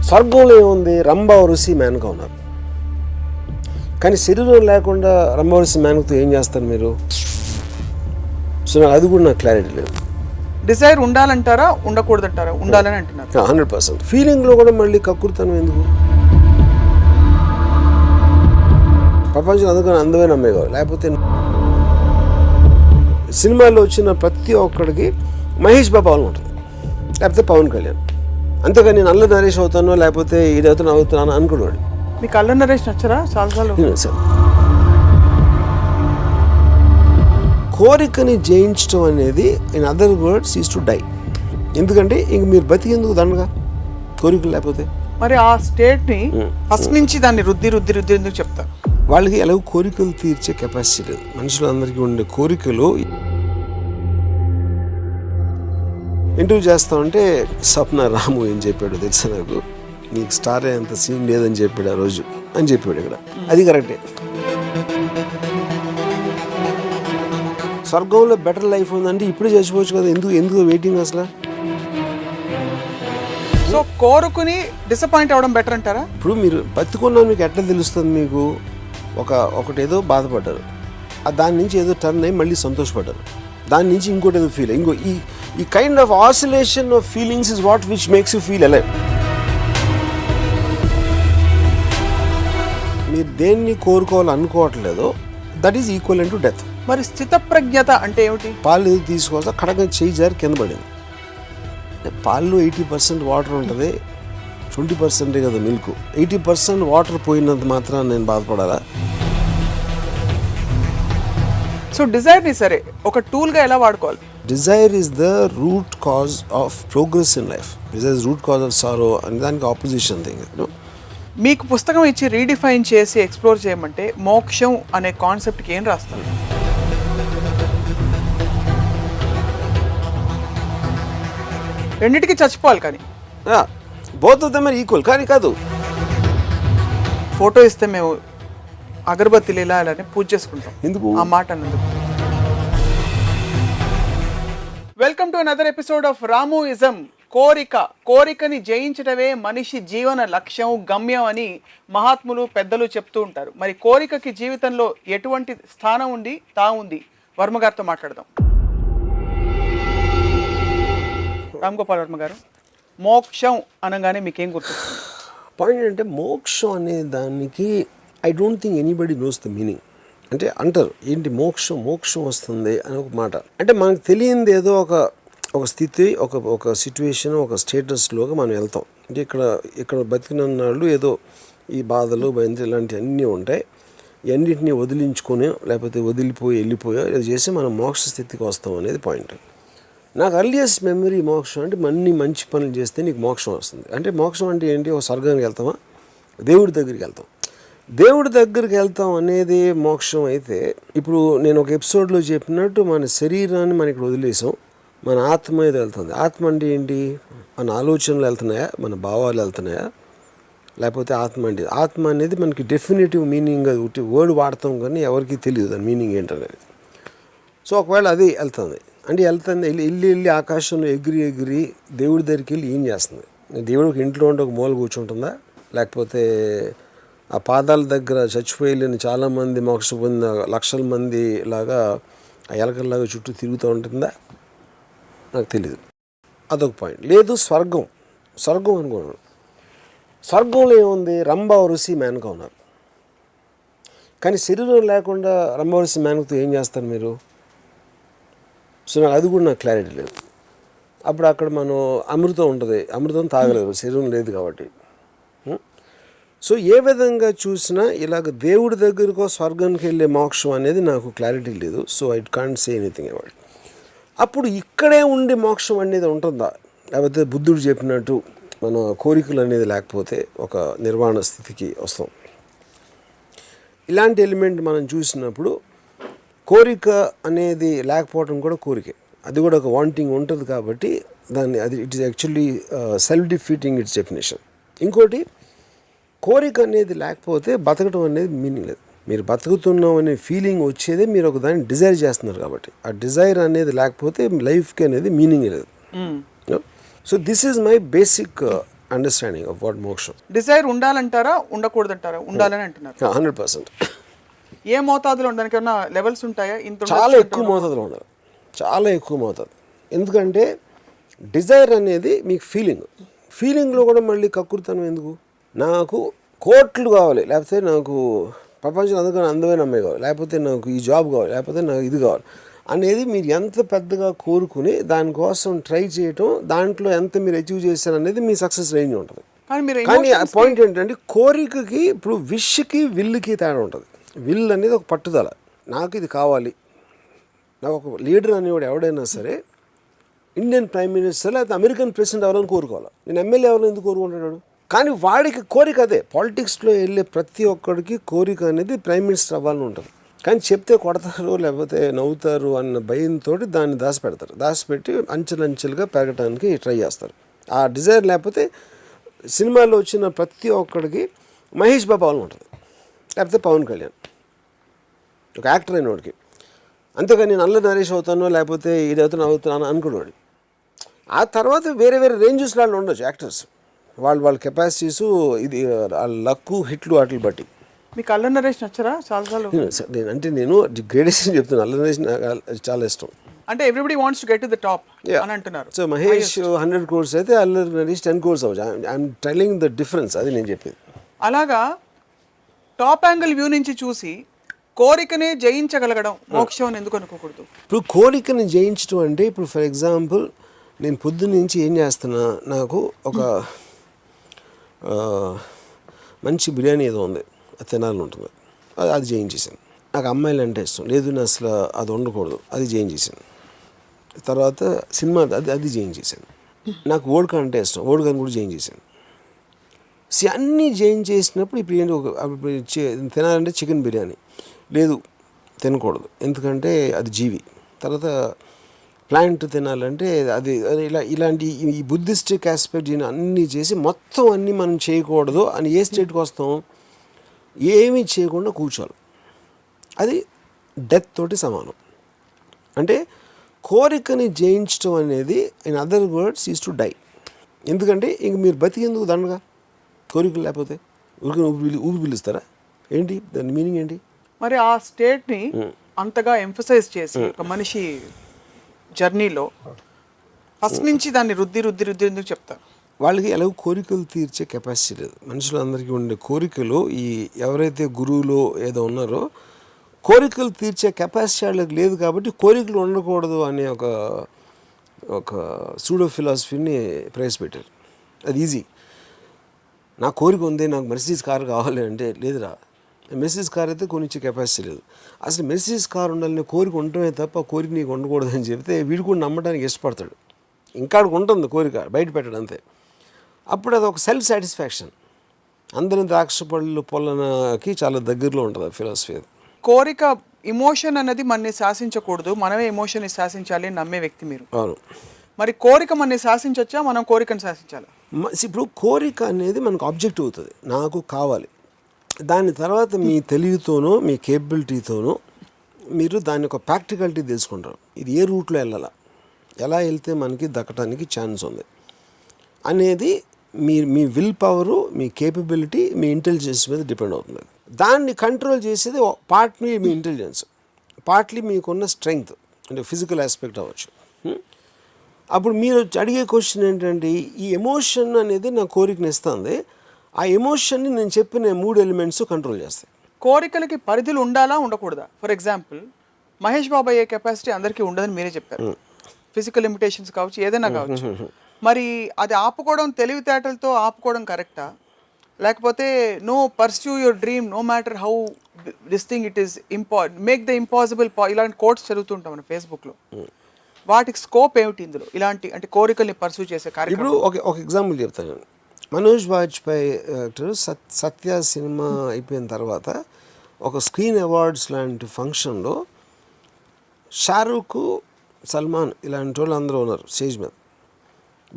స్వర్గంలో ఏముంది, రంభ ఋషి మేనక ఉన్నారు. కానీ శరీరం లేకుండా రంభ ఋషి మేనకతో ఏం చేస్తారు మీరు? సో నాకు అది కూడా నాకు క్లారిటీ లేదు. డిజైర్ ఉండాలంటారా ఉండకూడదంటారా? ఉండాలని అంటున్నారు. 100%. ఫీలింగ్లో కూడా మళ్ళీ కక్కుర్తనం ఎందుకు? ప్రపంచం అందుకని అందమైన అమ్మాయి కావాలి. లేకపోతే సినిమాల్లో వచ్చిన ప్రతి ఒక్కడికి మహేష్ బాబు అని ఉంటుంది, లేకపోతే పవన్ కళ్యాణ్. అంతేకాని నేను అల్ల నరేష్ అవుతానో లేకపోతే ఇది అవుతున్నాను అనుకున్నాడు. మీకు అల్ల నరేష్ నచ్చరా? చాలాసార్లు సార్, కోరికని జయించడం అనేది in other words is to die. ఎందుకంటే ఇంక మీరు బతికేందుకు దండగా కోరికలు లేకపోతే. మరి ఆ స్టేట్ని ఫస్ట్ నుంచి దాన్ని రుద్ది రుద్ది రుద్ది ఎందుకు చెప్తారు? వాళ్ళకి ఎలాగో కోరికలు తీర్చే కెపాసిటీ లేదు. మనుషులందరికీ ఉండే కోరికలు ఇంటర్వ్యూ చేస్తామంటే స్వప్న రాము ఏం చెప్పాడు తెలుసా నాకు, నీకు స్టార్ అంత సీన్ లేదని చెప్పాడు ఆ రోజు అని చెప్పాడు. ఇక్కడ అది కరెక్టే. స్వర్గంలో బెటర్ లైఫ్ ఉందంటే ఇప్పుడే చచ్చిపోవచ్చు కదా, ఎందుకు వెయిటింగ్ అసలు? సో కోరుకుని డిసప్పాయింట్ అవ్వడం బెటర్ అంటారా? ఇప్పుడు మీరు బతుకున్నా మీకు ఎట్లా తెలుస్తుంది? మీకు ఒకటి ఏదో బాధపడ్డారు, దాని నుంచి ఏదో టర్న్ అయ్యి మళ్ళీ సంతోషపడ్డారు, దాని నుంచి ఇంకోటి ఏదో ఫీల్ ఇంకో ఈ kind of oscillation of feelings is what which makes you feel alive. మీరు దేన్ని కోరుకోవాలనుకోవట్లేదో that is equal to death. మరి స్థితప్రజ్ఞత అంటే ఏమిటి? పాలు తీసుకోవాల్సి కడగ చేయి జారి కింద పడింది. పాలు 80% వాటర్ ఉంటుంది, 20% కదా మిల్క్. 80% వాటర్ పోయినంత మాత్రం నేను బాధపడాలా? సో డిజైర్ని సరే ఒక టూల్గా ఎలా వాడుకోవాలి? Dzire is the root cause of progress in life. Desire is root cause of sorrow అని దానికి ఆపోజిషన్ థింగ్. మీకు పుస్తకం ఇచ్చి రీడిఫైన్ చేసి ఎక్స్ప్లోర్ చేయమంటే మోక్షం అనే కాన్సెప్ట్కి ఏం రాస్తారు? రెండింటికి చచ్చిపోవాలి కానీ both of them are equal. కానీ కాదు, ఫోటో ఇస్తే మేము అగరబత్తిలు ఇలా ఇలానే పూజ చేసుకుంటాం. ఎందుకు ఆ మాట అన్నందుకు. Welcome to another episode of Ramuism. కోరికని జయించడమే మనిషి జీవన లక్ష్యం, గమ్యం అని మహాత్ములు పెద్దలు చెప్తూ ఉంటారు. మరి కోరికకి జీవితంలో ఎటువంటి స్థానం ఉంది వర్మ గారితో మాట్లాడదాం. రామ్ గోపాల్ వర్మ గారు, మోక్షం అనగానే మీకేం గుర్తొస్తుంది? పాయింట్ అంటే మోక్షం అనే దానికి I don't think anybody knows the meaning. అంటే అంటారు ఏంటి మోక్షం వస్తుంది అని ఒక మాట. అంటే మనకు తెలియంది ఏదో ఒక స్థితి, ఒక సిచ్యువేషన్, ఒక స్టేటస్లోకి మనం వెళ్తాం. అంటే ఇక్కడ బతికినన్నాళ్ళు ఏదో ఈ బాధలు భయంతో ఇలాంటివి అన్నీ ఉంటాయి. అన్నింటినీ వదిలించుకొని లేకపోతే వెళ్ళిపోయో ఇది చేసి మనం మోక్ష స్థితికి వస్తాం అనేది పాయింట్. నాకు అర్లియస్ట్ మెమరీ మోక్షం అంటే అన్ని మంచి పనులు చేస్తే నీకు మోక్షం వస్తుంది. అంటే మోక్షం అంటే ఏంటి? ఒక స్వర్గానికి వెళ్తామా, దేవుడి దగ్గరికి వెళ్తాం. దేవుడి దగ్గరికి వెళ్తాం అనేది మోక్షం అయితే, ఇప్పుడు నేను ఒక ఎపిసోడ్లో చెప్పినట్టు మన శరీరాన్ని మనం ఇక్కడ వదిలేసాం, మన ఆత్మ మీద వెళ్తుంది. ఆత్మ అంటే ఏంటి? మన ఆలోచనలు వెళ్తున్నాయా, మన భావాలు వెళ్తున్నాయా, లేకపోతే ఆత్మ అనేది మనకి డెఫినేటివ్ మీనింగ్ అది వర్డ్ వాడతాం కానీ ఎవరికి తెలియదు దాని మీనింగ్ ఏంటనేది. సో ఒకవేళ అది వెళ్తుంది అంటే వెళ్ళి ఆకాశంలో ఎగిరి దేవుడి దగ్గరికి వెళ్ళి ఏం చేస్తుంది? దేవుడికి ఇంట్లో ఉండి ఒక మూల కూర్చుంటుందా, లేకపోతే ఆ పాదాల దగ్గర చచ్చిపోయలేని చాలామంది మోక్ష పొందిన లక్షల మంది లాగా ఆ ఎలకల్లాగా చుట్టూ తిరుగుతూ ఉంటుందా? నాకు తెలీదు. అదొక పాయింట్. లేదు స్వర్గం అనుకున్నాను. స్వర్గంలో ఏముంది? రంభ ఋషి మేనక ఉన్నారు. కానీ శరీరం లేకుండా రంభ ఋషి మేనకతో ఏం చేస్తారు మీరు? సో అది కూడా నాకు క్లారిటీ లేదు. అప్పుడు అక్కడ మనం అమృతం ఉంటుంది, అమృతం తాగలేదు, శరీరం లేదు కాబట్టి. సో ఏ విధంగా చూసినా ఇలాగ దేవుడి దగ్గరకో స్వర్గానికి వెళ్ళే మోక్షం అనేది నాకు క్లారిటీ లేదు. So I can't say anything about. అప్పుడు ఇక్కడే ఉండే మోక్షం అనేది ఉంటుందా, లేకపోతే బుద్ధుడు చెప్పినట్టు మన కోరికలు అనేది లేకపోతే ఒక నిర్వాణ స్థితికి వస్తాం? ఇలాంటి ఎలిమెంట్ మనం చూసినప్పుడు కోరిక అనేది లేకపోవడం కూడా కోరికే, అది కూడా ఒక వాంటింగ్ ఉంటుంది కాబట్టి అది it is actually self defeating it's definition. ఇంకోటి, కోరిక అనేది లేకపోతే బతకడం అనేది మీనింగ్ లేదు. మీరు బతుకుతున్నాం అనే ఫీలింగ్ వచ్చేదే మీరు ఒక దాన్ని డిజైర్ చేస్తున్నారు కాబట్టి. ఆ డిజైర్ అనేది లేకపోతే లైఫ్కి అనేది మీనింగ్ లేదు. So this is my basic understanding of what మోక్షం. డిజైర్ ఉండాలంటారా, ఉండకూడదంటారా? ఉండాలని అంటున్నారు. 100%. ఏ మోతాదులో ఉండడానికి ఏమన్నా లెవెల్స్ ఉంటాయా? ఇంత చాలా ఎక్కువ మోతాదులో ఉండాలి, చాలా ఎక్కువ మోతాదు. ఎందుకంటే డిజైర్ అనేది మీకు ఫీలింగ్లో కూడా మళ్ళీ కక్కుర్తనం ఎందుకు? నాకు కోట్లు కావాలి, లేకపోతే నాకు ప్రపంచం అందుకని అందమైన అమ్మాయి కావాలి, లేకపోతే నాకు ఈ జాబ్ కావాలి, లేకపోతే నాకు ఇది కావాలి అనేది మీరు ఎంత పెద్దగా కోరుకుని దానికోసం ట్రై చేయటం, దాంట్లో ఎంత మీరు అచీవ్ చేశారు అనేది మీ సక్సెస్ రేంజ్ ఉంటుంది. కానీ ఆ పాయింట్ ఏంటంటే కోరికకి ఇప్పుడు విష్కి విల్లుకి తేడా ఉంటుంది. విల్ అనేది ఒక పట్టుదల, నాకు ఇది కావాలి. నాకు ఒక లీడర్ అనేవాడు ఎవడైనా సరే, ఇండియన్ ప్రైమ్ మినిస్టర్ లేకపోతే అమెరికన్ ప్రెసిడెంట్ ఎవరైనా కోరుకోవాలి. నేను ఎమ్మెల్యే ఎవరైనా ఎందుకు కోరుకుంటున్నాడు? కానీ వాడికి కోరిక అదే. పాలిటిక్స్లో వెళ్ళే ప్రతి ఒక్కడికి కోరిక అనేది ప్రైమ్ మినిస్టర్ అవ్వాలని ఉంటుంది. కానీ చెప్తే కొడతారు లేకపోతే నవ్వుతారు అన్న భయంతో దాన్ని దాచిపెడతారు. దాచిపెట్టి అంచెలంచెలుగా పెరగడానికి ట్రై చేస్తారు. ఆ డిజైర్ లేకపోతే సినిమాలో వచ్చిన ప్రతి ఒక్కడికి మహేష్ బాబు అవ్వాలని ఉంటుంది, లేకపోతే పవన్ కళ్యాణ్, ఒక యాక్టర్ అయిన వాడికి. అంతేగాని నేను అల్ల నరేష్ అవుతానో లేకపోతే ఇది అవుతున్నాను అనుకున్నాడు. ఆ తర్వాత వేరే వేరే రేంజెస్ వాళ్ళు ఉండొచ్చు యాక్టర్స్, వాళ్ళ కెపాసిటీస్, ఇది లక్కు హిట్లు వాటిని బట్టి. మీకు అల్ల నరేష్ నచ్చరా? చాలాసార్లు నేను గ్రేడేషన్ చెప్తున్నాను. అల్ల నరేష్ చాలా ఇష్టం. అంటే everybody wants to get to the top అని అంటున్నారు. సో మహేష్ 100 crores అయితే అల్ల నరేష్ 10 crores అవ్వచ్చు. ఐఎమ్ టెల్లింగ్ ద డిఫరెన్స్, అది నేను చెప్పేది. అలాగా టాప్ యాంగిల్ వ్యూ నుంచి చూసి కోరికనే జయించగలగడం మోక్షం అని ఎందుకు అనుకోకూడదు? ఇప్పుడు కోరికని జయించడం అంటే, ఇప్పుడు ఫర్ ఎగ్జాంపుల్ నేను పొద్దున్న నుంచి ఏం చేస్తున్నా, నాకు ఒక మంచి బిర్యానీ ఏదో ఉంది, అది తినాలని ఉంటుంది, అది జయించేసాను. నాకు అమ్మాయిలు అంటే ఇష్టం లేదు, నేను అసలు అది ఉండకూడదు, అది జయించేసాను. తర్వాత సినిమా అది జయించేసాను. నాకు ఓడికా అంటే ఇష్టం, ఓడికాని కూడా జయించేసాను. అన్నీ జయించేసినప్పుడు ఇప్పుడు ఏంటి, తినాలంటే చికెన్ బిర్యానీ లేదు, తినకూడదు ఎందుకంటే అది జీవి. తర్వాత ప్లాంట్ తినాలంటే అది ఇలాంటి ఈ బుద్ధిస్టిక్ ఆస్పెక్ట్ అన్నీ చేసి మొత్తం అన్నీ మనం చేయకూడదు అని ఏ స్టేట్కి వస్తాం? ఏమీ చేయకుండా కూర్చోవాలి. అది డెత్ తోటి సమానం. అంటే కోరికని జయించడం అనేది in other words is to die. ఎందుకంటే ఇంక మీరు బతికేందుకు దండగా కోరికలు లేకపోతే ఊపి పిలుస్తారా ఏంటి? దాని మీనింగ్ ఏంటి? మరి ఆ స్టేట్ని అంతగా ఎంఫసైజ్ చేసి ఒక మనిషి జర్నీలో ఫస్ట్ నుంచి దాన్ని రుద్ది ఎందుకు చెప్తారు? వాళ్ళకి ఎలాగో కోరికలు తీర్చే కెపాసిటీ లేదు. మనుషులందరికీ ఉండే కోరికలు, ఈ ఎవరైతే గురువులు ఏదో ఉన్నారో కోరికలు తీర్చే కెపాసిటీ వాళ్ళకి లేదు. కాబట్టి కోరికలు ఉండకూడదు అనే ఒక సూడో ఫిలాసఫీని ప్రవేశపెట్టారు. అది ఈజీ. నా కోరిక ఉంది, నాకు మెర్సిడీస్ కార్ కావాలి అంటే లేదురా, మెర్సిడీస్ కార్ అయితే కొనిచ్చే కెపాసిటీ లేదు. అసలు మెర్సిడీస్ కార్ ఉండాలని కోరిక ఉండటమే తప్ప కోరిక నీకు ఉండకూడదు అని చెప్తే వీడు కూడా నమ్మడానికి ఇష్టపడతాడు. ఇంకా ఉంటుంది కోరిక, బయట పెట్టడం అంతే. అప్పుడు అది ఒక సెల్ఫ్ సాటిస్ఫాక్షన్. అందరిని ద్రాక్ష పళ్ళు పొల్లనకి చాలా దగ్గరలో ఉంటుంది ఫిలాసఫీ. అది కోరిక ఇమోషన్ అనేది మనని శాసించకూడదు, మనమే ఎమోషన్ని శాసించాలి అని నమ్మే వ్యక్తి మీరు. అవును. మరి కోరిక మనని శాసించవచ్చా, మనం కోరికను శాసించాలి? ఇప్పుడు కోరిక అనేది మనకు ఆబ్జెక్ట్ అవుతుంది, నాకు కావాలి. దాని తర్వాత మీ తెలివితోనో మీ కేపబిలిటీతోనో మీరు దాని ఒక ప్రాక్టికాలిటీ తెలుసుకుంటారు. ఇది ఏ రూట్లో వెళ్ళాలా, ఎలా వెళ్తే మనకి దక్కడానికి ఛాన్స్ ఉంది అనేది మీ విల్ పవరు, మీ కేపబిలిటీ, మీ ఇంటెలిజెన్స్ మీద డిపెండ్ అవుతుంది. దాన్ని కంట్రోల్ చేసేది పార్ట్లీ మీ ఇంటెలిజెన్స్, పార్ట్లీ మీకున్న స్ట్రెంగ్త్, అంటే ఫిజికల్ ఆస్పెక్ట్ అవ్వచ్చు. అప్పుడు మీరు అడిగే క్వశ్చన్ ఏంటంటే, ఈ ఎమోషన్ అనేది నా కోరికని ఇస్తుంది, ఆ ఎమోషన్ని నేను చెప్పిన 3 ఎలిమెంట్స్ కంట్రోల్ చేస్తాయి. కోరికలకి పరిధులు ఉండాలా ఉండకూడదా? ఫర్ ఎగ్జాంపుల్ మహేష్ బాబు అయ్యే కెపాసిటీ అందరికీ ఉండదని మీరే చెప్పారు. ఫిజికల్ లిమిటేషన్స్ కావచ్చు, ఏదైనా కావచ్చు. మరి అది ఆపుకోవడం, తెలివితేటలతో ఆపుకోవడం కరెక్టా? లేకపోతే no pursue your dream no matter how this thing it is make the impossible, ఇలాంటి కోట్స్ చదువుతుంటాం మన ఫేస్బుక్లో. వాటికి స్కోప్ ఏమిటి ఇందులో, ఇలాంటి అంటే కోరికల్ని పర్సూ చేసే కార్యక్రమం? ఇప్పుడు ఒక ఎగ్జాంపుల్ చెప్తాను. మనోజ్ వాజ్పేయి సత్య సినిమా అయిపోయిన తర్వాత ఒక స్క్రీన్ అవార్డ్స్ లాంటి ఫంక్షన్లో షారూఖ్, సల్మాన్ ఇలాంటి వాళ్ళు అందరూ ఉన్నారు స్టేజ్ మీద.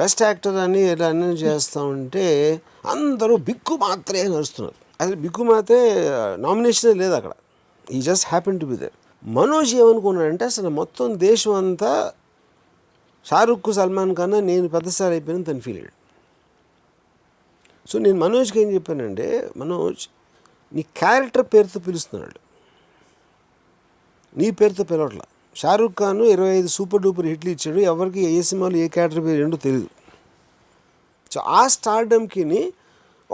బెస్ట్ యాక్టర్ అని ఇలా అన్నీ చేస్తూ ఉంటే అందరూ బిక్కు మాత్రే నడుస్తున్నారు. అసలు బిక్కు మాత్రే నామినేషనే లేదు అక్కడ, ఈ just happen to be there. Manoj ఏమనుకున్నాడంటే అసలు మొత్తం దేశం అంతా షారూఖ్, సల్మాన్ కన్నా నేను పెద్ద స్టార్ అయిపోయిన తను ఫీల్ అయ్యాడు. సో నేను మనోజ్కి ఏం చెప్పానంటే, మనోజ్ నీ క్యారెక్టర్ పేరుతో పిలుస్తున్నాడు, నీ పేరుతో పిలవట్లా. షారూఖ్ ఖాన్ 25 సూపర్ డూపర్ హిట్లు ఇచ్చాడు, ఎవరికి ఏ సినిమాలు ఏ క్యారెక్టర్ పేరు ఏంటో తెలియదు. సో ఆ స్టార్డమ్కి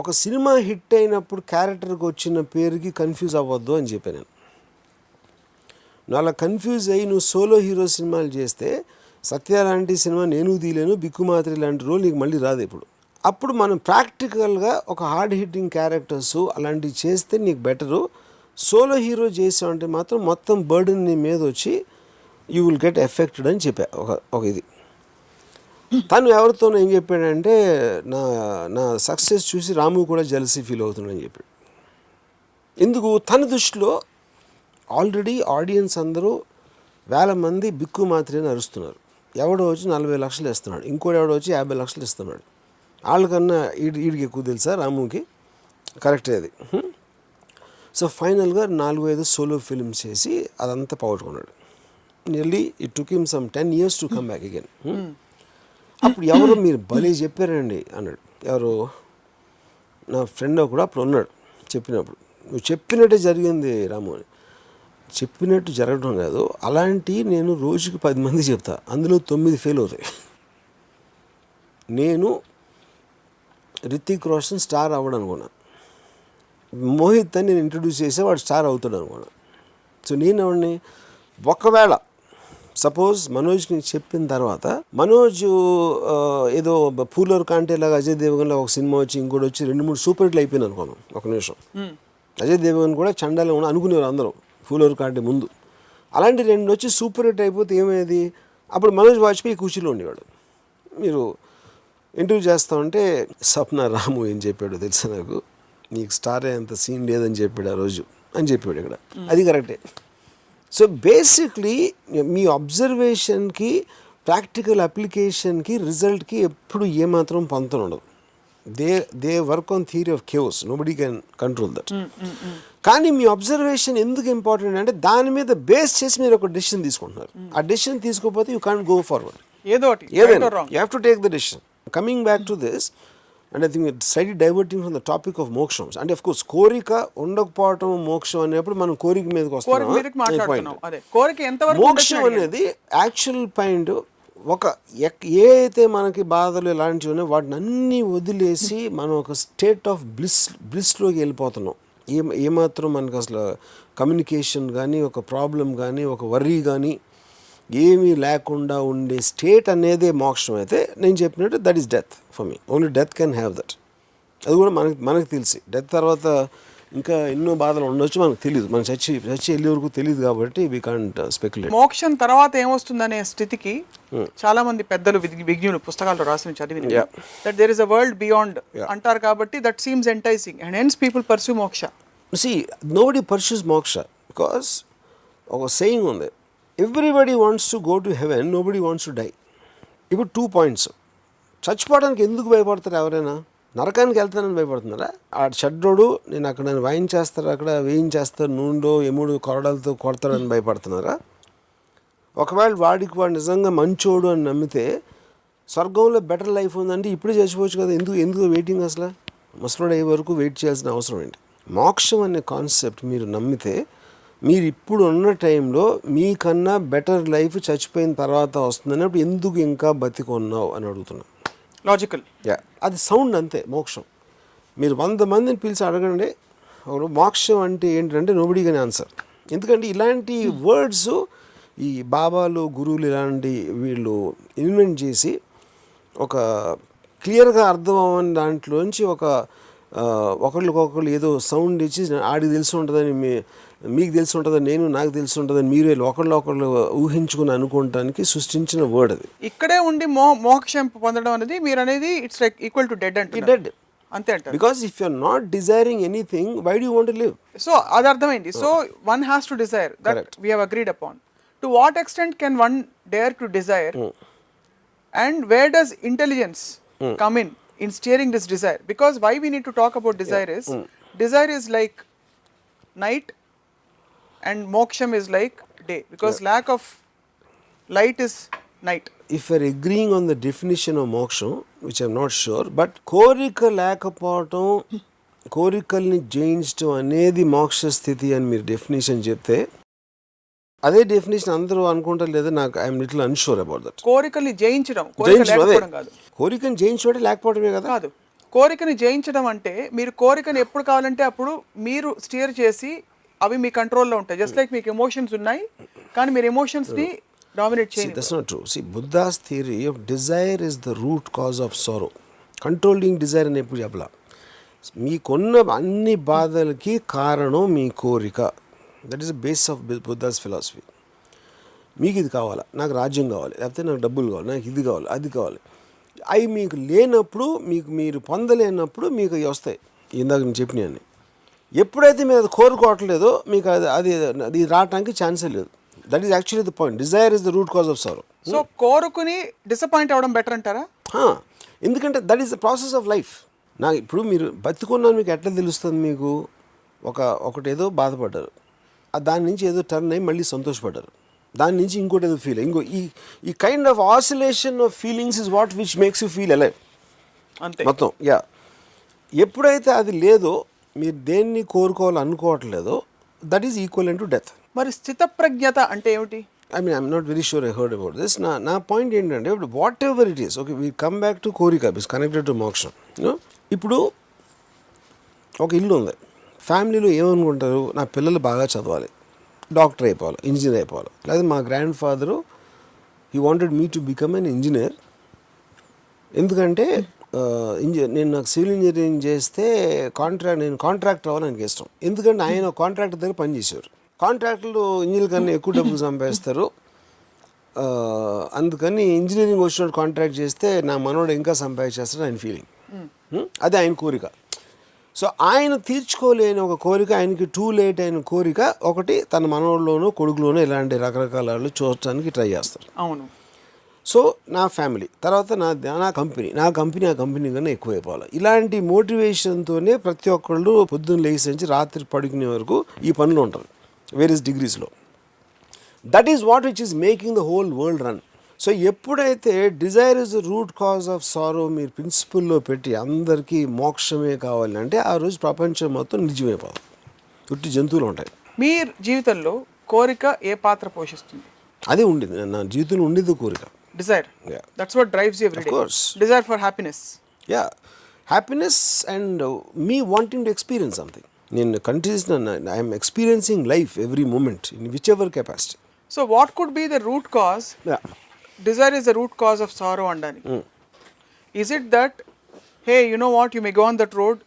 ఒక సినిమా హిట్ అయినప్పుడు క్యారెక్టర్కి వచ్చిన పేరుకి కన్ఫ్యూజ్ అవ్వద్దు అని చెప్పాను నేను. నువ్వు అలా కన్ఫ్యూజ్ అయ్యి నువ్వు సోలో హీరో సినిమాలు చేస్తే సత్య లాంటి సినిమా నేను తీయలేను, బిక్కుమాత్రి లాంటి రోల్ నీకు మళ్ళీ రాదు. అప్పుడు మనం ప్రాక్టికల్గా ఒక హార్డ్ హిట్టింగ్ క్యారెక్టర్స్ అలాంటివి చేస్తే నీకు బెటరు. సోలో హీరో చేసావంటే మాత్రం మొత్తం బర్డెన్ నీ మీద వచ్చి యూ విల్ గెట్ ఎఫెక్టెడ్ అని చెప్పా. ఒక ఇది తను ఎవరితోనో ఏం చెప్పాడంటే, నా సక్సెస్ చూసి రాము కూడా జెలసీ ఫీల్ అవుతున్నాడని చెప్పాడు. ఎందుకు? తన దృష్టిలో ఆల్రెడీ ఆడియన్స్ అందరూ వేల మంది బిక్కు మాత్రమే అరుస్తున్నారు. ఎవడో వచ్చి 40 లక్షలు ఇస్తున్నాడు, ఇంకోటి ఎవడో వచ్చి 50 లక్షలు ఇస్తున్నాడు. వాళ్ళకన్నా వీడికి ఎక్కువ తెలుసా రాముకి? కరెక్టే అది. సో ఫైనల్గా 4-5 సోలో ఫిల్మ్స్ చేసి అదంతా పోగొట్టుకున్నాడు. Nearly it took him some 10 years to come back again. అప్పుడు ఎవరో మీరు భలే చెప్పారండి అన్నాడు. ఎవరు? నా ఫ్రెండ్ కూడా అప్పుడు ఉన్నాడు. చెప్పినప్పుడు నువ్వు చెప్పినట్టే జరిగింది రాము అని. చెప్పినట్టు జరగడం కాదు, అలాంటి నేను రోజుకి 10 మంది చెప్తా, అందులో 9 ఫెయిల్ అవుతాయి. నేను రితిక్ రోషన్ స్టార్ అవ్వడం అనుకున్నా, మోహిత్ అని నేను ఇంట్రడ్యూస్ చేస్తే వాడు స్టార్ అవుతాడు అనుకున్నా. సో నేను ఎవరిని, ఒకవేళ సపోజ్ మనోజ్కి చెప్పిన తర్వాత మనోజ్ ఏదో పూలర్ కాంటేలాగా అజయ్ దేవగన్లో ఒక సినిమా వచ్చి ఇంకోటి వచ్చి 2-3 సూపర్ హిట్లు అయిపోయింది అనుకున్నాం. ఒక నిమిషం అజయ్ దేవగన్ కూడా చండాలో ఉన్న అనుకునేవారు అందరూ పూలర్ కాంటే ముందు. అలాంటి 2 వచ్చి సూపర్ హిట్ అయిపోతే ఏమయ్యేది? అప్పుడు మనోజ్ వాజ్పేయి కూర్చులో ఉండేవాడు. మీరు ఇంటర్వ్యూ చేస్తామంటే స్వప్న రాము ఏం చెప్పాడు తెలుసా నాకు, నీకు స్టార్ అంత సీన్ లేదని చెప్పాడు ఆ రోజు అని చెప్పాడు ఇక్కడ. అది కరెక్టే. సో బేసిక్లీ మీ అబ్జర్వేషన్కి ప్రాక్టికల్ అప్లికేషన్కి రిజల్ట్కి ఎప్పుడు ఏమాత్రం పొంతన ఉండదు. They work on theory of caves, nobody can control that. కానీ మీ అబ్జర్వేషన్ ఎందుకు ఇంపార్టెంట్ అంటే దాని మీద బేస్ చేసి మీరు ఒక డెసిషన్ తీసుకుంటున్నారు. ఆ డెసిషన్ తీసుకోకపోతే యూ కాంట్ గో ఫార్వర్డ్. ఏదోటి you have to take the decision. Coming back to this, and I think it's slightly diverting from the topic of మోక్షం. అంటే అఫ్ కోర్స్ కోరిక ఉండకపోవటం మోక్షం అనేప్పుడు మనం కోరిక మీదకి వస్తున్నాం. మోక్షం అనేది యాక్చువల్ పాయింట్ ఏ అయితే మనకి బాధలు ఇలాంటివి ఉన్నాయో వాటిని అన్నీ వదిలేసి మనం ఒక స్టేట్ ఆఫ్ బ్లిస్లోకి వెళ్ళిపోతున్నాం. ఏమాత్రం మనకు అసలు కమ్యూనికేషన్ కానీ, ఒక ప్రాబ్లం కానీ, ఒక వర్రీ కానీ ఏమీ లేకుండా ఉండే స్టేట్ అనేదే మోక్షం. అయితే నేను చెప్పినట్టు that is death for me. Only death can have that. అది కూడా మనకు తెలిసి, డెత్ తర్వాత ఇంకా ఎన్నో బాధలు ఉండొచ్చు, మనకు తెలియదు. మనం చచ్చి వెళ్ళే వరకు తెలియదు కాబట్టి వీ కాంట్ స్పెక్యులేట్. మోక్షం తర్వాత ఏమొస్తుందనే స్థితికి చాలా మంది పెద్దలు విజ్ఞులు పుస్తకాల్లో రాసిన చదివిన that there is a world beyond అంటారు. కాబట్టి that seems enticing and hence people pursue moksha. See, nobody pursues moksha because ఒక సేయింగ్ ఉంది, everybody wants to go to heaven, nobody wants to die. ఇప్పుడు 2 పాయింట్స్. చచ్చిపోవడానికి ఎందుకు భయపడతారు ఎవరైనా? నరకానికి వెళ్తానని భయపడుతున్నారా? ఆ షడ్రోడు నేను అక్కడ నన్ను వాయించేస్తారు, అక్కడ వేయించేస్తారు, నూనెలో ఎముడు కొరడాలతో కొడతాడని భయపడుతున్నారా? ఒకవేళ వాడు నిజంగా మంచోడు అని నమ్మితే స్వర్గంలో బెటర్ లైఫ్ ఉందంటే ఇప్పుడే చచ్చిపోవచ్చు కదా. ఎందుకు వెయిటింగ్? అసలు ముసలోడు అయ్యే వరకు వెయిట్ చేయాల్సిన అవసరం ఏంటి? మోక్షం అనే కాన్సెప్ట్ మీరు నమ్మితే మీరు ఇప్పుడు ఉన్న టైంలో మీకన్నా బెటర్ లైఫ్ చచ్చిపోయిన తర్వాత వస్తుందని అప్పుడు ఎందుకు ఇంకా బతికొన్నావు అని అడుగుతున్నా. లాజికల్. అది సౌండ్ అంతే. మోక్షం మీరు 100 మందిని పిలిచి అడగండి మోక్షం అంటే ఏంటంటే నోబడీ కెన్ ఆన్సర్. ఎందుకంటే ఇలాంటి వర్డ్స్ ఈ బాబాలు గురువులు ఇలాంటి వీళ్ళు ఇన్వెంట్ చేసి ఒక క్లియర్గా అర్థం అవ్వని దాంట్లోంచి ఒకళ్ళకొకళ్ళు ఏదో సౌండ్ ఇచ్చి ఆడికి తెలిసి ఉంటుందని మీకు తెలిసి ఉంటుందని నాకు తెలిసి ఉంటుందని మీరు ఒకళ్ళు ఊహించుకుని అనుకోవటానికి సృష్టించిన వర్డ్ అది. ఇక్కడే ఉండి మోక్షం పొందడం అనేది మీరు అనేది it's like equal to dead అంటే డెడ్ అంతే అంటారు. Because if you are not desiring anything why do you want to live? So అది అర్థమైంది. So one has to desire that we have agreed upon. To what extent can one dare to desire and where does intelligence come in steering this desire? Because why we need to talk about desire is desire is like night and moksham is like day, because lack of light is night. If are agreeing on the definition of మోక్షం which I'm not sure, but కోరిక లేకపోవటం, కోరికల్ని జయించడం అనేది మోక్ష స్థితి అని మీరు డెఫినేషన్ చెప్తే, అదే డెఫినేషన్ అందరూ అనుకుంటారు లేదా, నాకు I'm little unsure about that. కోరికల్ని జయించడం, కాదు, కోరికని జయించడం లేకపోవడమే కదా. కాదు, కోరికని జయించడం అంటే మీరు కోరికని ఎప్పుడు కావాలంటే అప్పుడు మీరు స్టీర్ చేసి అవి మీ కంట్రోల్లో ఉంటాయి. జస్ట్ లైక్ మీకు ఎమోషన్స్ ఉన్నాయి కానీ మీరు ఎమోషన్స్ని డామినేట్ చేయండి. That's not true. See, Buddha's theory of desire is the root cause of sorrow. Controlling desire అని ఎప్పుడు చెప్పలా. మీకున్న అన్ని బాధలకి కారణం మీ కోరిక. That is the base of Buddha's philosophy. మీకు ఇది కావాలా, నాకు రాజ్యం కావాలి, లేకపోతే నాకు డబ్బులు కావాలి, నాకు ఇది కావాలి, అది కావాలి. అవి మీకు లేనప్పుడు, మీరు పొందలేనప్పుడు మీకు అవి వస్తాయి. ఇందాక నేను చెప్పినాయని. ఎప్పుడైతే మీరు అది కోరుకోవట్లేదో మీకు అది రావడానికి ఛాన్సే లేదు. That is actually the point. Dzire is the root cause of sorrow. So కోరుకుని డిసప్పాయింట్ అవ్వడం బెటర్ అంటారా? ఎందుకంటే that is the process of life. నాకు ఇప్పుడు మీరు బతుకున్నాను మీకు ఎట్లా తెలుస్తుంది? మీకు ఒకటి ఏదో బాధపడ్డారు, దాని నుంచి ఏదో టర్న్ అయ్యి మళ్ళీ సంతోషపడ్డారు, దాని నుంచి ఇంకోటి ఏదో ఫీల్ ఈ kind of oscillation of feelings is what which makes you feel alive అంతే మొత్తం. ఎప్పుడైతే అది లేదో, మీరు దేన్ని కోరుకోవాలనుకోవట్లేదో, that is equal to death. మరి స్థితప్రజ్ఞత అంటే ఏమిటి? I'm not very sure I heard about this. నా పాయింట్ ఏంటంటే, ఇప్పుడు whatever it is, okay, we come back to కోరిక ఇస్ కనెక్టెడ్ టు మోక్షం. ఇప్పుడు ఒక ఇల్లు ఉంది, ఫ్యామిలీలో ఏమనుకుంటారు, నా పిల్లలు బాగా చదవాలి, డాక్టర్ అయిపోవాలి, ఇంజనీర్ అయిపోవాలి. లేదా మా grand father he wanted me to become an engineer. ఎందుకంటే నాకు సివిల్ ఇంజనీరింగ్ చేస్తే నేను కాంట్రాక్టర్ అవ్వాలని నాకు ఇష్టం. ఎందుకంటే ఆయన కాంట్రాక్టర్ దగ్గర పనిచేసేవారు. కాంట్రాక్టర్లు ఇంజనీర్ కన్నా ఎక్కువ డబ్బులు సంపాదిస్తారు, అందుకని ఇంజనీరింగ్ వచ్చినట్టు కాంట్రాక్ట్ చేస్తే నా మనోడు ఇంకా సంపాదించేస్తాడు ఆయన ఫీలింగ్. అదే ఆయన కోరిక. సో ఆయన తీర్చుకోలేని ఒక కోరిక, ఆయనకి టూ లేట్ అయిన కోరిక ఒకటి, తన మనోళ్ళలోనూ కొడుకులోనూ ఇలాంటి రకరకాల వాళ్ళు చూడటానికి ట్రై చేస్తారు. అవును. సో నా ఫ్యామిలీ తర్వాత నా కంపెనీ కన్నా ఎక్కువైపోవాలి. ఇలాంటి మోటివేషన్తోనే ప్రతి ఒక్కళ్ళు పొద్దున్న లేచి నుంచి రాత్రి పడుకునే వరకు ఈ పనులు ఉంటారు వేరియస్ డిగ్రీస్లో. That is what which is making the whole world run. So ఎప్పుడైతే desire is the root cause of sorrow మీరు ప్రిన్సిపల్లో పెట్టి అందరికీ మోక్షమే కావాలి అంటే, ఆ రోజు ప్రపంచం మొత్తం నిజమైపోతుంది, చుట్టూ జంతువులు ఉంటాయి. మీ జీవితంలో కోరిక ఏ పాత్ర పోషిస్తుంది? అదే ఉండింది నా జీవితంలో, ఉండేది కోరిక, desire. That's what drives you every day. Of course. Desire for happiness. Happiness and మీ వాంటింగ్ టు ఎక్స్పీరియన్స్ సంథింగ్. నేను I'm experiencing life every moment in whichever capacity. So what could be the root cause? Desire is the root cause of sorrow andani. Is it that, hey, you know what, you may go on that road,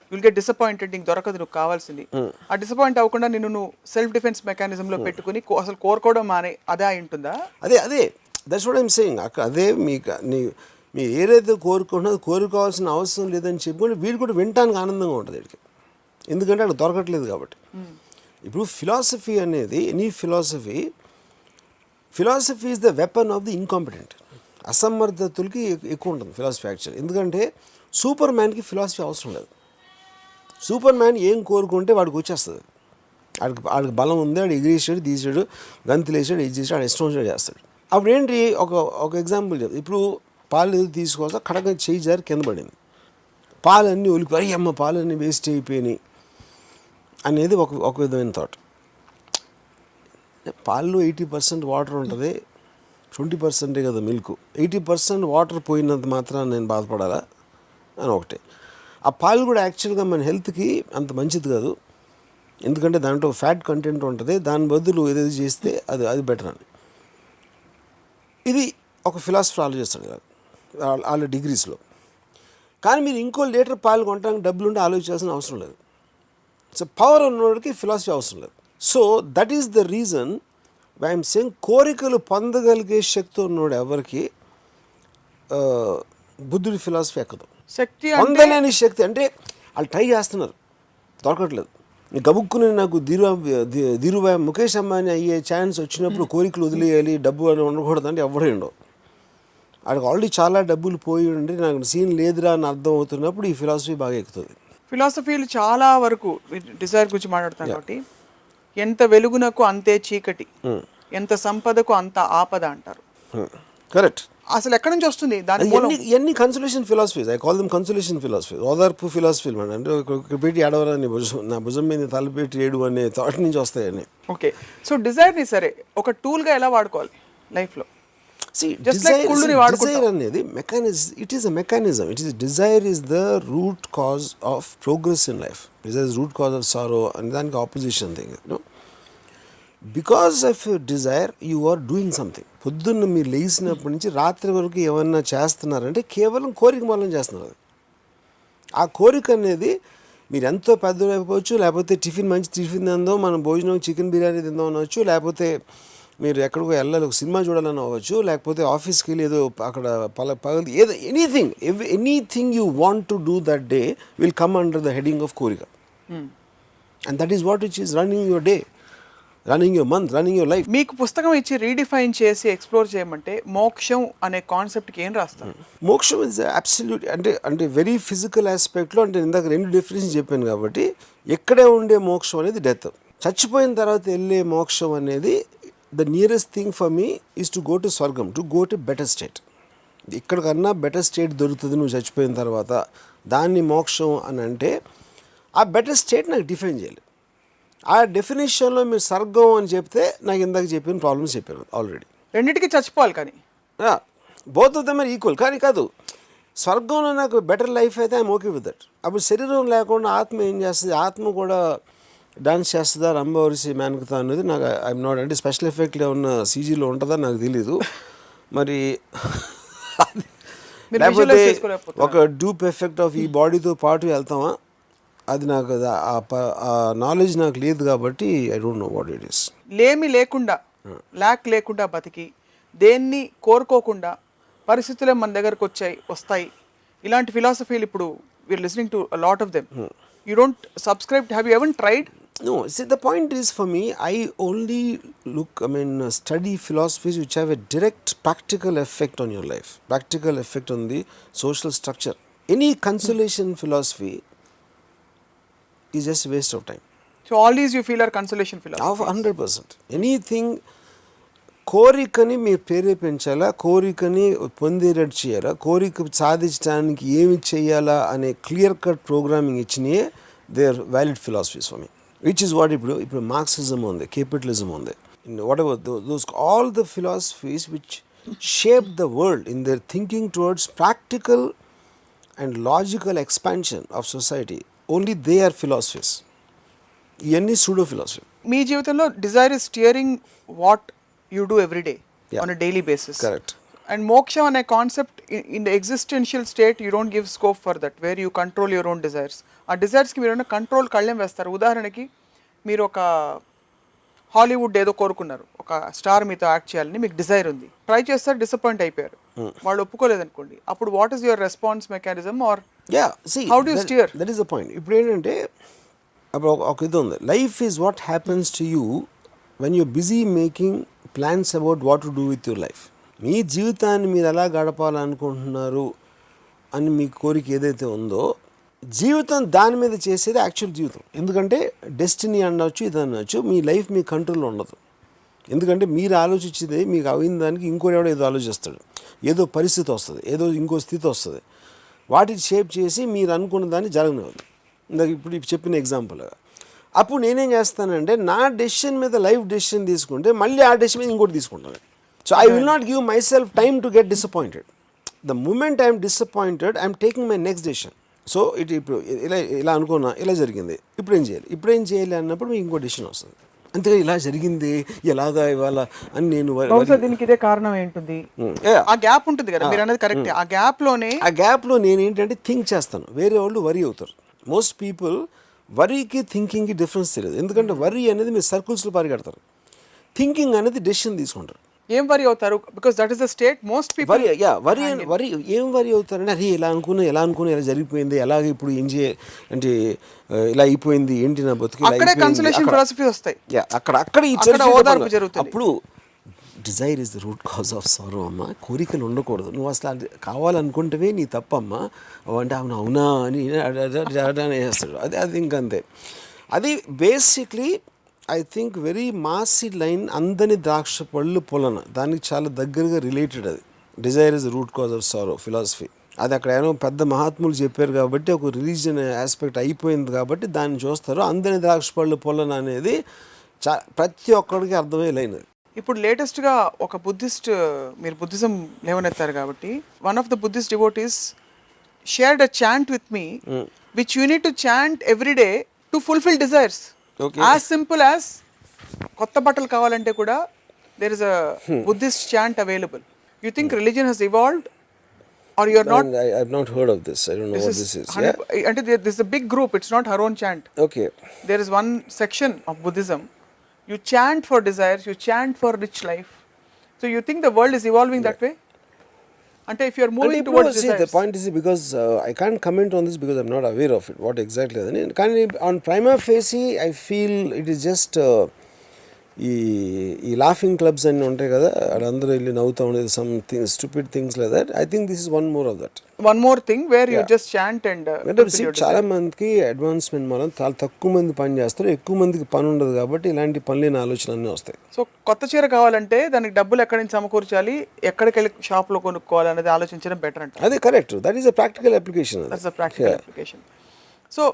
you'll get disappointed, నీకు దొరకదు నువ్వు కావాల్సింది. ఆ disappoint అవ్వకుండా నిన్ను self defence మెకానిజంలో పెట్టుకుని అసలు కోరుకోవడం మానే అదే అయి ఉంటుందా? అదే దట్స్ వాట్ ఐఎమ్ సేయింగ్. అదే మీరు ఏదైతే కోరుకుంటున్నదో కోరుకోవాల్సిన అవసరం లేదని చెప్పుకుంటే వీడు కూడా వినటానికి ఆనందంగా ఉంటుంది వీడికి, ఎందుకంటే అక్కడ దొరకట్లేదు కాబట్టి. ఇప్పుడు ఫిలాసఫీ అనేది, any philosophy is the weapon of the incompetent. అసమర్థతులకి ఎక్కువ ఉంటుంది ఫిలాసఫీ యాక్చువల్. ఎందుకంటే సూపర్ మ్యాన్కి ఫిలాసఫీ అవసరం లేదు. సూపర్ మ్యాన్ ఏం కోరుకుంటే వాడికి వచ్చేస్తుంది. వాడికి బలం ఉంది, వాడు ఎగిరేసాడు, తీసాడు, గంతులేసాడు, ఇది చేసాడు, వాడు ఇష్టం వచ్చినట్టు చేస్తాడు. అప్పుడు ఏంటి, ఒక ఎగ్జాంపుల్ చెప్తాడు. ఇప్పుడు పాలు ఏదో తీసుకోవచ్చా, కడగా చేయి జారి కింద పడింది, పాలన్నీ ఒలిపోయి అమ్మ పాలన్నీ వేస్ట్ అయిపోయినాయి అనేది ఒక విధమైన థాట్. పాల్లో 80% వాటర్ ఉంటుంది, 20% కదా మిల్క్. 80% వాటర్ పోయినంత మాత్రం నేను బాధపడాలా అని ఒకటి. ఆ పాలు కూడా యాక్చువల్గా మన హెల్త్కి అంత మంచిది కాదు, ఎందుకంటే దాంట్లో ఫ్యాట్ కంటెంట్ ఉంటుంది, దాని బదులు ఏదైతే చేస్తే అది బెటర్ అని. ఇది ఒక ఫిలాసఫర్ ఆలోచిస్తాడు కదా వాళ్ళ డిగ్రీస్లో. కానీ మీరు ఇంకో లీటర్ పాలు కొనడానికి డబ్బులుంటే ఆలోచించాల్సిన అవసరం లేదు. సో పవర్ ఉన్నవాడికి ఫిలాసఫీ అవసరం లేదు. So that is the reason I'm saying, కోరికలు పొందగలిగే శక్తి ఉన్నవాడు ఎవరికి బుద్ధుడి ఫిలాసఫీ ఎక్కదు. శక్తి పొందలేని శక్తి అంటే వాళ్ళు ట్రై చేస్తున్నారు, దొరకట్లేదు. గబుక్కుని నాకు ధీరుభాయ్ ముఖేష్ అంబానీ అయ్యే ఛాన్స్ వచ్చినప్పుడు కోరికలు వదిలేయాలి, డబ్బు అని ఉండకూడదు అంటే ఎవడే ఉండవు. వాడికి ఆల్రెడీ చాలా డబ్బులు పోయి ఉండి నాకు సీన్ లేదురా అని అర్థం అవుతున్నప్పుడు ఈ ఫిలాసఫీ బాగా ఎక్కుతుంది. ఫిలాసఫీలు చాలా వరకు డిజైర్ గురించి మాట్లాడతాం కాబట్టి, ఎంత వెలుగునకు అంతే చీకటి, ఎంత సంపదకు అంత ఆపద అంటారు. కరెక్ట్. అసలు ఎక్కడి నుంచి వస్తుంది దాని మూలం? ఎన్ని consolation philosophies, I call them consolation philosophies, ఓదార్పు ఫిలాసఫీలు మేడం. అంటే ఒక పెట్టి ఏడవరని నా భుజం మీద తలపెట్టి ఏడు అనే థాట్ నుంచి వస్తాయని. ఓకే, సో డిజైర్ని సరే ఒక టూల్గా ఎలా వాడుకోవాలి లైఫ్లో? డిజైర్ అనేది it is a mechanism. Desire is the root cause of progress in life. Desire is root cause of sorrow అని దానికి opposition thing. Because of desire you are doing something. పొద్దున్న మీరు లేచినప్పటి నుంచి రాత్రి వరకు ఏమన్నా చేస్తున్నారంటే కేవలం కోరిక మూలం చేస్తున్నారు. ఆ కోరిక అనేది మీరు ఎంతో పెద్దలు అయిపోవచ్చు, లేకపోతే మంచి టిఫిన్ తిందాం, మనం భోజనం చికెన్ బిర్యానీ తిందాం అనవచ్చు, లేకపోతే మీరు ఎక్కడికో వెళ్ళాలి ఒక సినిమా చూడాలని అవ్వచ్చు, లేకపోతే ఆఫీస్కి వెళ్ళి ఏదో అక్కడ పగలు ఏదో anything you want to do that day will come under the heading of కోరిక. And that is what which is running your day, running your month, running your life. మీకు పుస్తకం ఇచ్చి రీడిఫైన్ చేసి ఎక్స్ప్లోర్ చేయమంటే మోక్షం అనే కాన్సెప్ట్కి ఏం రాస్తారు? మోక్షం ఇస్ అబ్సల్యూట్ అంటే వెరీ ఫిజికల్ ఆస్పెక్ట్లో, అంటే ఇందాక 2 డెఫినేషన్ చెప్పాను కాబట్టి, ఎక్కడే ఉండే మోక్షం అనేది డెత్. చచ్చిపోయిన తర్వాత వెళ్ళే మోక్షం అనేది the nearest thing for me is to go to స్వర్గం, to go to better state. ఇక్కడికన్నా బెటర్ స్టేట్ దొరుకుతుంది నువ్వు చచ్చిపోయిన తర్వాత, దాన్ని మోక్షం అని అంటే ఆ బెటర్ స్టేట్ నాకు డిఫైన్ చేయాలి. ఆ డెఫినేషన్లో మీరు స్వర్గం అని చెప్తే నాకు ఇందాక చెప్పిన ప్రాబ్లమ్స్ చెప్పాను ఆల్రెడీ. రెండింటికి చచ్చిపోవాలి, కానీ both of them are equal. కానీ కాదు, స్వర్గంలో నాకు బెటర్ లైఫ్ అయితే ఐఎమ్ ఓకే విత్ దట్. అప్పుడు శరీరం లేకుండా ఆత్మ ఏం చేస్తుంది? ఆత్మ కూడా డాన్స్ చేస్తుందా, రంభవరిసి మేనకుతా అనేది నాకు ఐఎమ్ నాట్, అంటే స్పెషల్ ఎఫెక్ట్లో ఉన్న సీజీలో ఉంటుందా నాకు తెలీదు మరి. లేకపోతే ఒక డూప్ ఎఫెక్ట్ ఆఫ్ ఈ బాడీతో పాటు వెళ్తామా, అది నాకు ఆ నాలెడ్జ్ నాకు లేదు కాబట్టి I don't know what it is. లేకుండా లేకుండా బతికి దేన్ని కోరుకోకుండా పరిస్థితులే మన దగ్గరకు వస్తాయి, ఇలాంటి ఫిలాసఫీలు ఇప్పుడు we're listening to a lot of them. You don't subscribe, have you ever tried? No, see, the point is for me, I only study philosophies which have a direct practical effect on your life, practical effect on the social structure. Any consolation philosophy is just a waste of time. So all these you feel are consolation philosophies? 100%. Anything కోరికని మీరు ప్రేరేపించాలా, కోరికని పొందేటట్టు చేయాలా, కోరిక సాధించడానికి ఏమి చేయాలా అనే clear cut programming ఇచ్చినాయే they are valid philosophies for me. Which is what ఇప్పుడు మార్క్సిజం ఉంది, క్యాపిటలిజం ఉంది, whatever those all the philosophies which shape the world in their thinking towards practical and logical expansion of society, only they are philosophies. ఇవన్నీ pseudo philosophy. మీ జీవితంలో desire is steering what you do every day on a daily basis. Correct. And మోక్షం అనే concept in the existential state you don't give scope for that, where you control your own desires. ఆ డిజైర్స్కి మీరు control కళ్ళెం వేస్తారు. ఉదాహరణకి మీరు ఒక Hollywood ఏదో కోరుకున్నారు, ఒక స్టార్ మీతో యాక్ట్ చేయాలని మీకు డిజైర్ ఉంది, ట్రై చేస్తారు, డిసప్పాయింట్ అయిపోయారు, వాళ్ళు ఒప్పుకోలేదు అనుకోండి, అప్పుడు what is your response mechanism or how do you steer? That is the point. ఇప్పుడు ఏంటంటే అప్పుడు ఒక ఇది ఉంది, life is what happens to you when you're busy making plans about what to do with your life. మీ జీవితాన్ని మీరు ఎలా గడపాలనుకుంటున్నారు అని మీ కోరిక ఏదైతే ఉందో, జీవితం దాని మీద చేసేది యాక్చువల్ జీవితం. ఎందుకంటే డెస్టినీ అనవచ్చు, ఇది అనవచ్చు, మీ లైఫ్ మీ కంట్రోల్లో ఉండదు. ఎందుకంటే మీరు ఆలోచించేది మీకు అయిన దానికి ఇంకోటి ఎవడో ఏదో ఆలోచిస్తాడు, ఏదో పరిస్థితి వస్తుంది, ఏదో ఇంకో స్థితి వస్తుంది, వాటిని షేప్ చేసి మీరు అనుకున్న దాన్ని జరగనివ్వదు. ఇందాక ఇప్పుడు చెప్పిన ఎగ్జాంపుల్గా అప్పుడు నేనేం చేస్తానంటే నా డెసిషన్ మీద లైఫ్ డెసిషన్ తీసుకుంటే మళ్ళీ ఆ డెసిషన్ మీద ఇంకోటి తీసుకుంటాను. So I will not give myself time to get disappointed. The moment I am disappointed, I am taking my next decision. So ఇప్పుడు ఇలా అనుకున్నా, ఇలా జరిగింది, ఇప్పుడు ఏం చేయాలి అన్నప్పుడు మీకు ఇంకో డెసిషన్ వస్తుంది. అంతే, ఇలా జరిగింది ఎలాగా ఇవాళ అని నేను దీనికి ఇదే కారణం ఏంటుంది, ఆ గ్యాప్ ఉంటుంది కదా మీరు అనేది కరెక్ట్. ఆ గ్యాప్లో నేను ఏంటంటే థింక్ చేస్తాను, వేరే వాళ్ళు వరీ అవుతారు. మోస్ట్ పీపుల్ వరీకి థింకింగ్కి డిఫరెన్స్ తెలియదు. ఎందుకంటే వరీ అనేది మీరు సర్కిల్స్లో పరిగెడతారు, థింకింగ్ అనేది డెసిషన్ తీసుకుంటారు. ఏం వరీ అవుతారు? Because that is the state most people worry ఏం వరీ అవుతారంటే, అరే ఎలా అనుకున్నా ఇలా జరిగిపోయింది, ఎలాగ ఇప్పుడు ఏం అంటే ఇలా అయిపోయింది, ఏంటి నా బతుకు, అప్పుడు Dzire is the root cause of సారో. అమ్మ, కోరికలు ఉండకూడదు, నువ్వు అసలు అది కావాలనుకుంటేవే నీ తప్పమ్మా అంటే అవునా అని చేస్తాడు. అది ఇంకంతే. అది బేసిక్లీ ఐ థింక్ వెరీ మాసి లైన్, అందని ద్రాక్ష పళ్ళు పొలన, దానికి చాలా దగ్గరగా రిలేటెడ్ అది. Desire is the root cause of sorrow philosophy. అది అక్కడ ఏమో పెద్ద మహాత్ములు చెప్పారు కాబట్టి ఒక రిలీజియన్ ఆస్పెక్ట్ అయిపోయింది కాబట్టి దాన్ని చూస్తారు. అందని ద్రాక్ష పళ్ళు పొలన అనేది ప్రతి ఒక్కడికి అర్థమయ్యే లైన్ అది. ఇప్పుడు లేటెస్ట్గా ఒక బుద్ధిస్ట్, మీరు బుద్ధిజం లేవనెత్తారు కాబట్టి, one of the Buddhist devotees shared a chant with me which you need to chant every day to fulfil desires. As simple as కొత్త బట్టలు కావాలంటే కూడా there is a Buddhist chant available. You think religion has evolved or you're not? I've not heard of this. I don't know what this is. Yeah? And this is a big group. It's not her own chant. Okay. There is one section of Buddhism. You chant for desires, you chant for rich life. So you think the world is evolving that way? And if you're moving towards desires. The point is because I can't comment on this because I'm not aware of it. What exactly? On prima facie, I feel it is just ఈ laughing clubs అన్నీ ఉంటాయి కదా, వాళ్ళందరూ వెళ్ళి నవ్వుతూ ఉండేది, something stupid things like that. I think this is one more of that. One more thing where you just chant and చాలా మందికి అడ్వాన్స్మెంట్ మనం చాలా తక్కువ మంది పని చేస్తారు, ఎక్కువ మందికి పని ఉండదు కాబట్టి ఇలాంటి పనులేని ఆలోచనలు అన్నీ వస్తాయి. సో కొత్త చీర కావాలంటే దానికి డబ్బులు ఎక్కడి నుంచి సమకూర్చాలి, ఎక్కడికి వెళ్ళి షాప్లో కొనుక్కోవాలి అనేది ఆలోచించడం బెటర్ అంటే. అదే correct. That is a practical application. That's a practical application. So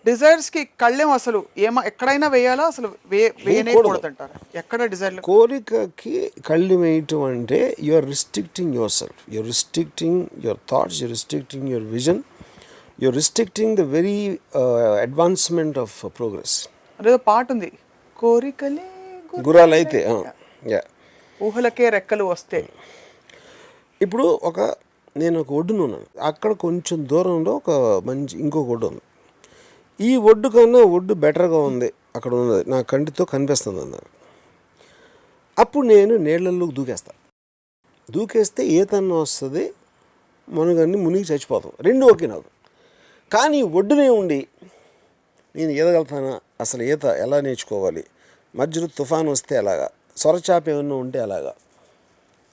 డిజైర్స్కి కళ్ళెం అసలు ఎక్కడైనా వేయాలా, అసలు వేయకూడదంటారా? ఎక్కడ డిజైర్ కోరికకి కళ్ళు వేయటం అంటే you are restricting yourself, you are restricting your thoughts, you are restricting your vision, you are restricting the very advancement of progress. అదేదో పాట ఉంది, కోరికలే గుర్రాలు అయితే ఊహలకే రెక్కలు వస్తే. ఇప్పుడు నేను ఒక ఒడ్డున ఉన్నాను, అక్కడ కొంచెం దూరంలో ఒక మంచి ఇంకొక ఒడ్డు ఉంది. ఈ ఒడ్డు కన్నా ఒడ్డు బెటర్గా ఉంది అక్కడ ఉన్నది, నా కంటితో కనిపిస్తుంది అన్నారు. అప్పుడు నేను నీళ్ళల్లోకి దూకేస్తే ఈతన్న వస్తుంది, మనగన్ని మునిగి చచ్చిపోతాం, రెండు ఓకే నాకు. కానీ ఒడ్డునే ఉండి నేను ఈదగలుగుతానా, అసలు ఈత ఎలా నేర్చుకోవాలి, మధ్యలో తుఫాను వస్తే ఎలాగా, సొరచాప ఏమన్నా ఉంటే ఎలాగా,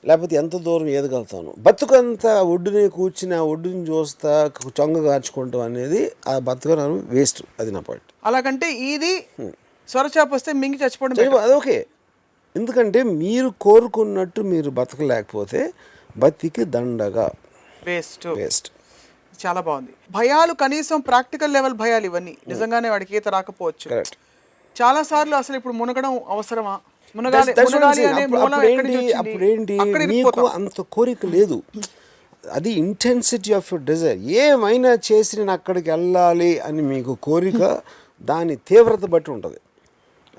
లేకపోతే ఎంత దూరం ఈదగలుగుతాను, బతుకంతా ఒడ్డునే కూర్చుని ఆ ఒడ్డుని చూస్తా చొంగ కాచుకుంటాం అనేది ఆ బతుకను వేస్ట్. అది నా పాయింట్. అలాగంటే ఇది సొరచాప వస్తే మింగి చచ్చిపోవడం అదొకే. ఎందుకంటే మీరు కోరుకున్నట్టు మీరు బతకలేకపోతే బతికి దండగా వేస్ట్. చాలా బాగుంది. భయాలు కనీసం ప్రాక్టికల్ లెవెల్ భయాలు ఇవన్నీ నిజంగానే వాడికి ఈత రాకపోవచ్చు. చాలా సార్లు అసలు ఇప్పుడు మునగడం అవసరమా, అప్పుడేంటి మీకు అంత కోరిక లేదు, అది ఇంటెన్సిటీ ఆఫ్ యువర్ డిజైర్. ఏమైనా చేసి నేను అక్కడికి వెళ్ళాలి అని మీకు కోరిక, దాని తీవ్రత బట్టి ఉంటుంది.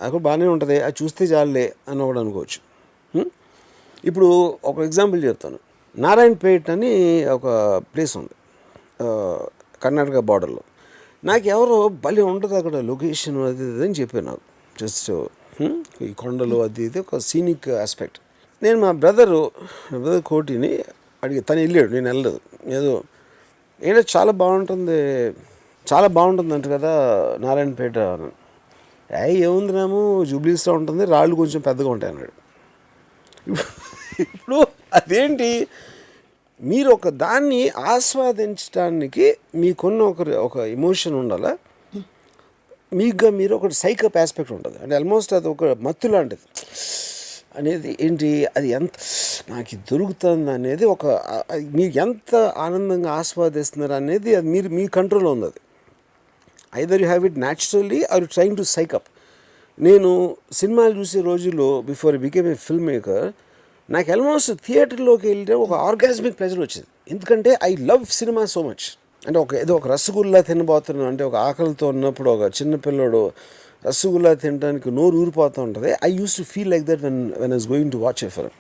అక్కడ బాగానే ఉంటుంది, అది చూస్తే చాలులే అని ఒకటి అనుకోవచ్చు. ఇప్పుడు ఒక ఎగ్జాంపుల్ చెప్తాను. నారాయణపేట అని ఒక ప్లేస్ ఉంది కర్ణాటక బార్డర్లో. నాకు ఎవరో భలే ఉంటుంది అక్కడ లొకేషన్ అది అని చెప్పారు నాకు. జస్ట్ ఈ కొండలు అది ఇది ఒక సీనిక్ ఆస్పెక్ట్. నేను మా బ్రదర్ కోటిని అడిగి, తను వెళ్ళాడు, నేను వెళ్ళలేదు. ఏదో చాలా బాగుంటుంది అంట కదా నారాయణపేట. ఏముంది రాము, జూబ్లీస్లో ఉంటుంది, రాళ్ళు కొంచెం పెద్దగా ఉంటాయి అన్నాడు. ఇప్పుడు అదేంటి, మీరు ఒక దాన్ని ఆస్వాదించడానికి మీకున్న ఒక ఎమోషన్ ఉండాలా, మీరు ఒక సైకప్ ఆస్పెక్ట్ ఉంటుంది. అంటే ఆల్మోస్ట్ అది ఒక మత్తు లాంటిది అనేది ఏంటి, అది ఎంత నాకు దొరుకుతుంది అనేది ఒక మీరు ఎంత ఆనందంగా ఆస్వాదిస్తున్నారు అనేది అది మీ కంట్రోల్లో ఉంది. అది either you have it naturally or you trying to psych up. నేను సినిమాలు చూసే రోజుల్లో before I became a film maker, నాకు ఆల్మోస్ట్ థియేటర్లోకి వెళ్తే ఒక ఆర్గాస్మిక్ ప్లెజర్ వచ్చింది. ఎందుకంటే I love cinema so much. అంటే ఏదో ఒక రసగుల్లా తినబోతున్నాను అంటే, ఒక ఆకలితో ఉన్నప్పుడు ఒక చిన్నపిల్లడు రసగుల్లా తినడానికి నోరు ఊరిపోతూ ఉంటుంది. I use to feel like that when ice going to watch a film.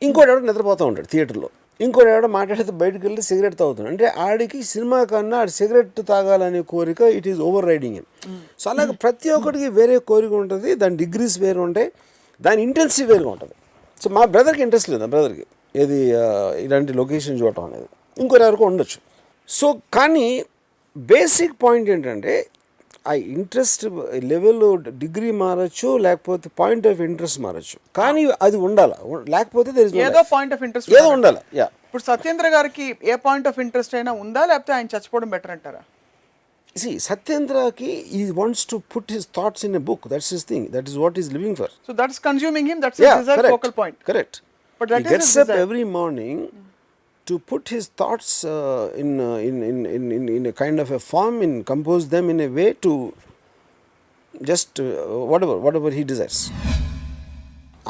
ఇంకోటి ఎవడో నిద్రపోతూ ఉంటాడు థియేటర్లో, ఇంకోటి ఎవడో మాట్లాడితే బయటకు వెళ్ళి సిగరెట్ తాగుతున్నాడు. అంటే ఆడికి సినిమా కన్నా ఆడి సిగరెట్ తాగాలనే కోరిక it is over riding him. So అలాగే ప్రతి ఒక్కటికి వేరే కోరిక ఉంటుంది, దాని డిగ్రీస్ వేరు ఉంటాయి, దాని ఇంటెన్సిటీ వేరుగా ఉంటుంది. సో మా బ్రదర్కి ఇంట్రెస్ట్ లేదు, నా బ్రదర్కి ఏది ఇలాంటి లొకేషన్ చూడటం అనేది, ఇంకొకరికి ఉండొచ్చు. సో కానీ బేసిక్ పాయింట్ ఏంటంటే, ఆ ఇంట్రెస్ట్ లెవెల్ డిగ్రీ మారచ్చు, లేకపోతే పాయింట్ ఆఫ్ ఇంట్రెస్ట్ మారచ్చు, కానీ అది ఉండాలి. లేకపోతే ఏదో పాయింట్ ఆఫ్ ఇంట్రెస్ట్ ఏదో ఉండాలి. ఇప్పుడు సత్యేంద్ర గారికి ఏ పాయింట్ ఆఫ్ ఇంట్రెస్ట్ అయినా ఉందా, లేకపోతే ఆయన చచ్చిపోవడం బెటర్ అంటారా? సత్యేంద్రకి he wants to put his thoughts in a book. That's his thing. That is what he's living for. So that's consuming him. That's his desire focal point. Correct. But that he gets up every morning to put his thoughts in a kind of a form, in compose them in a way to just whatever he desires.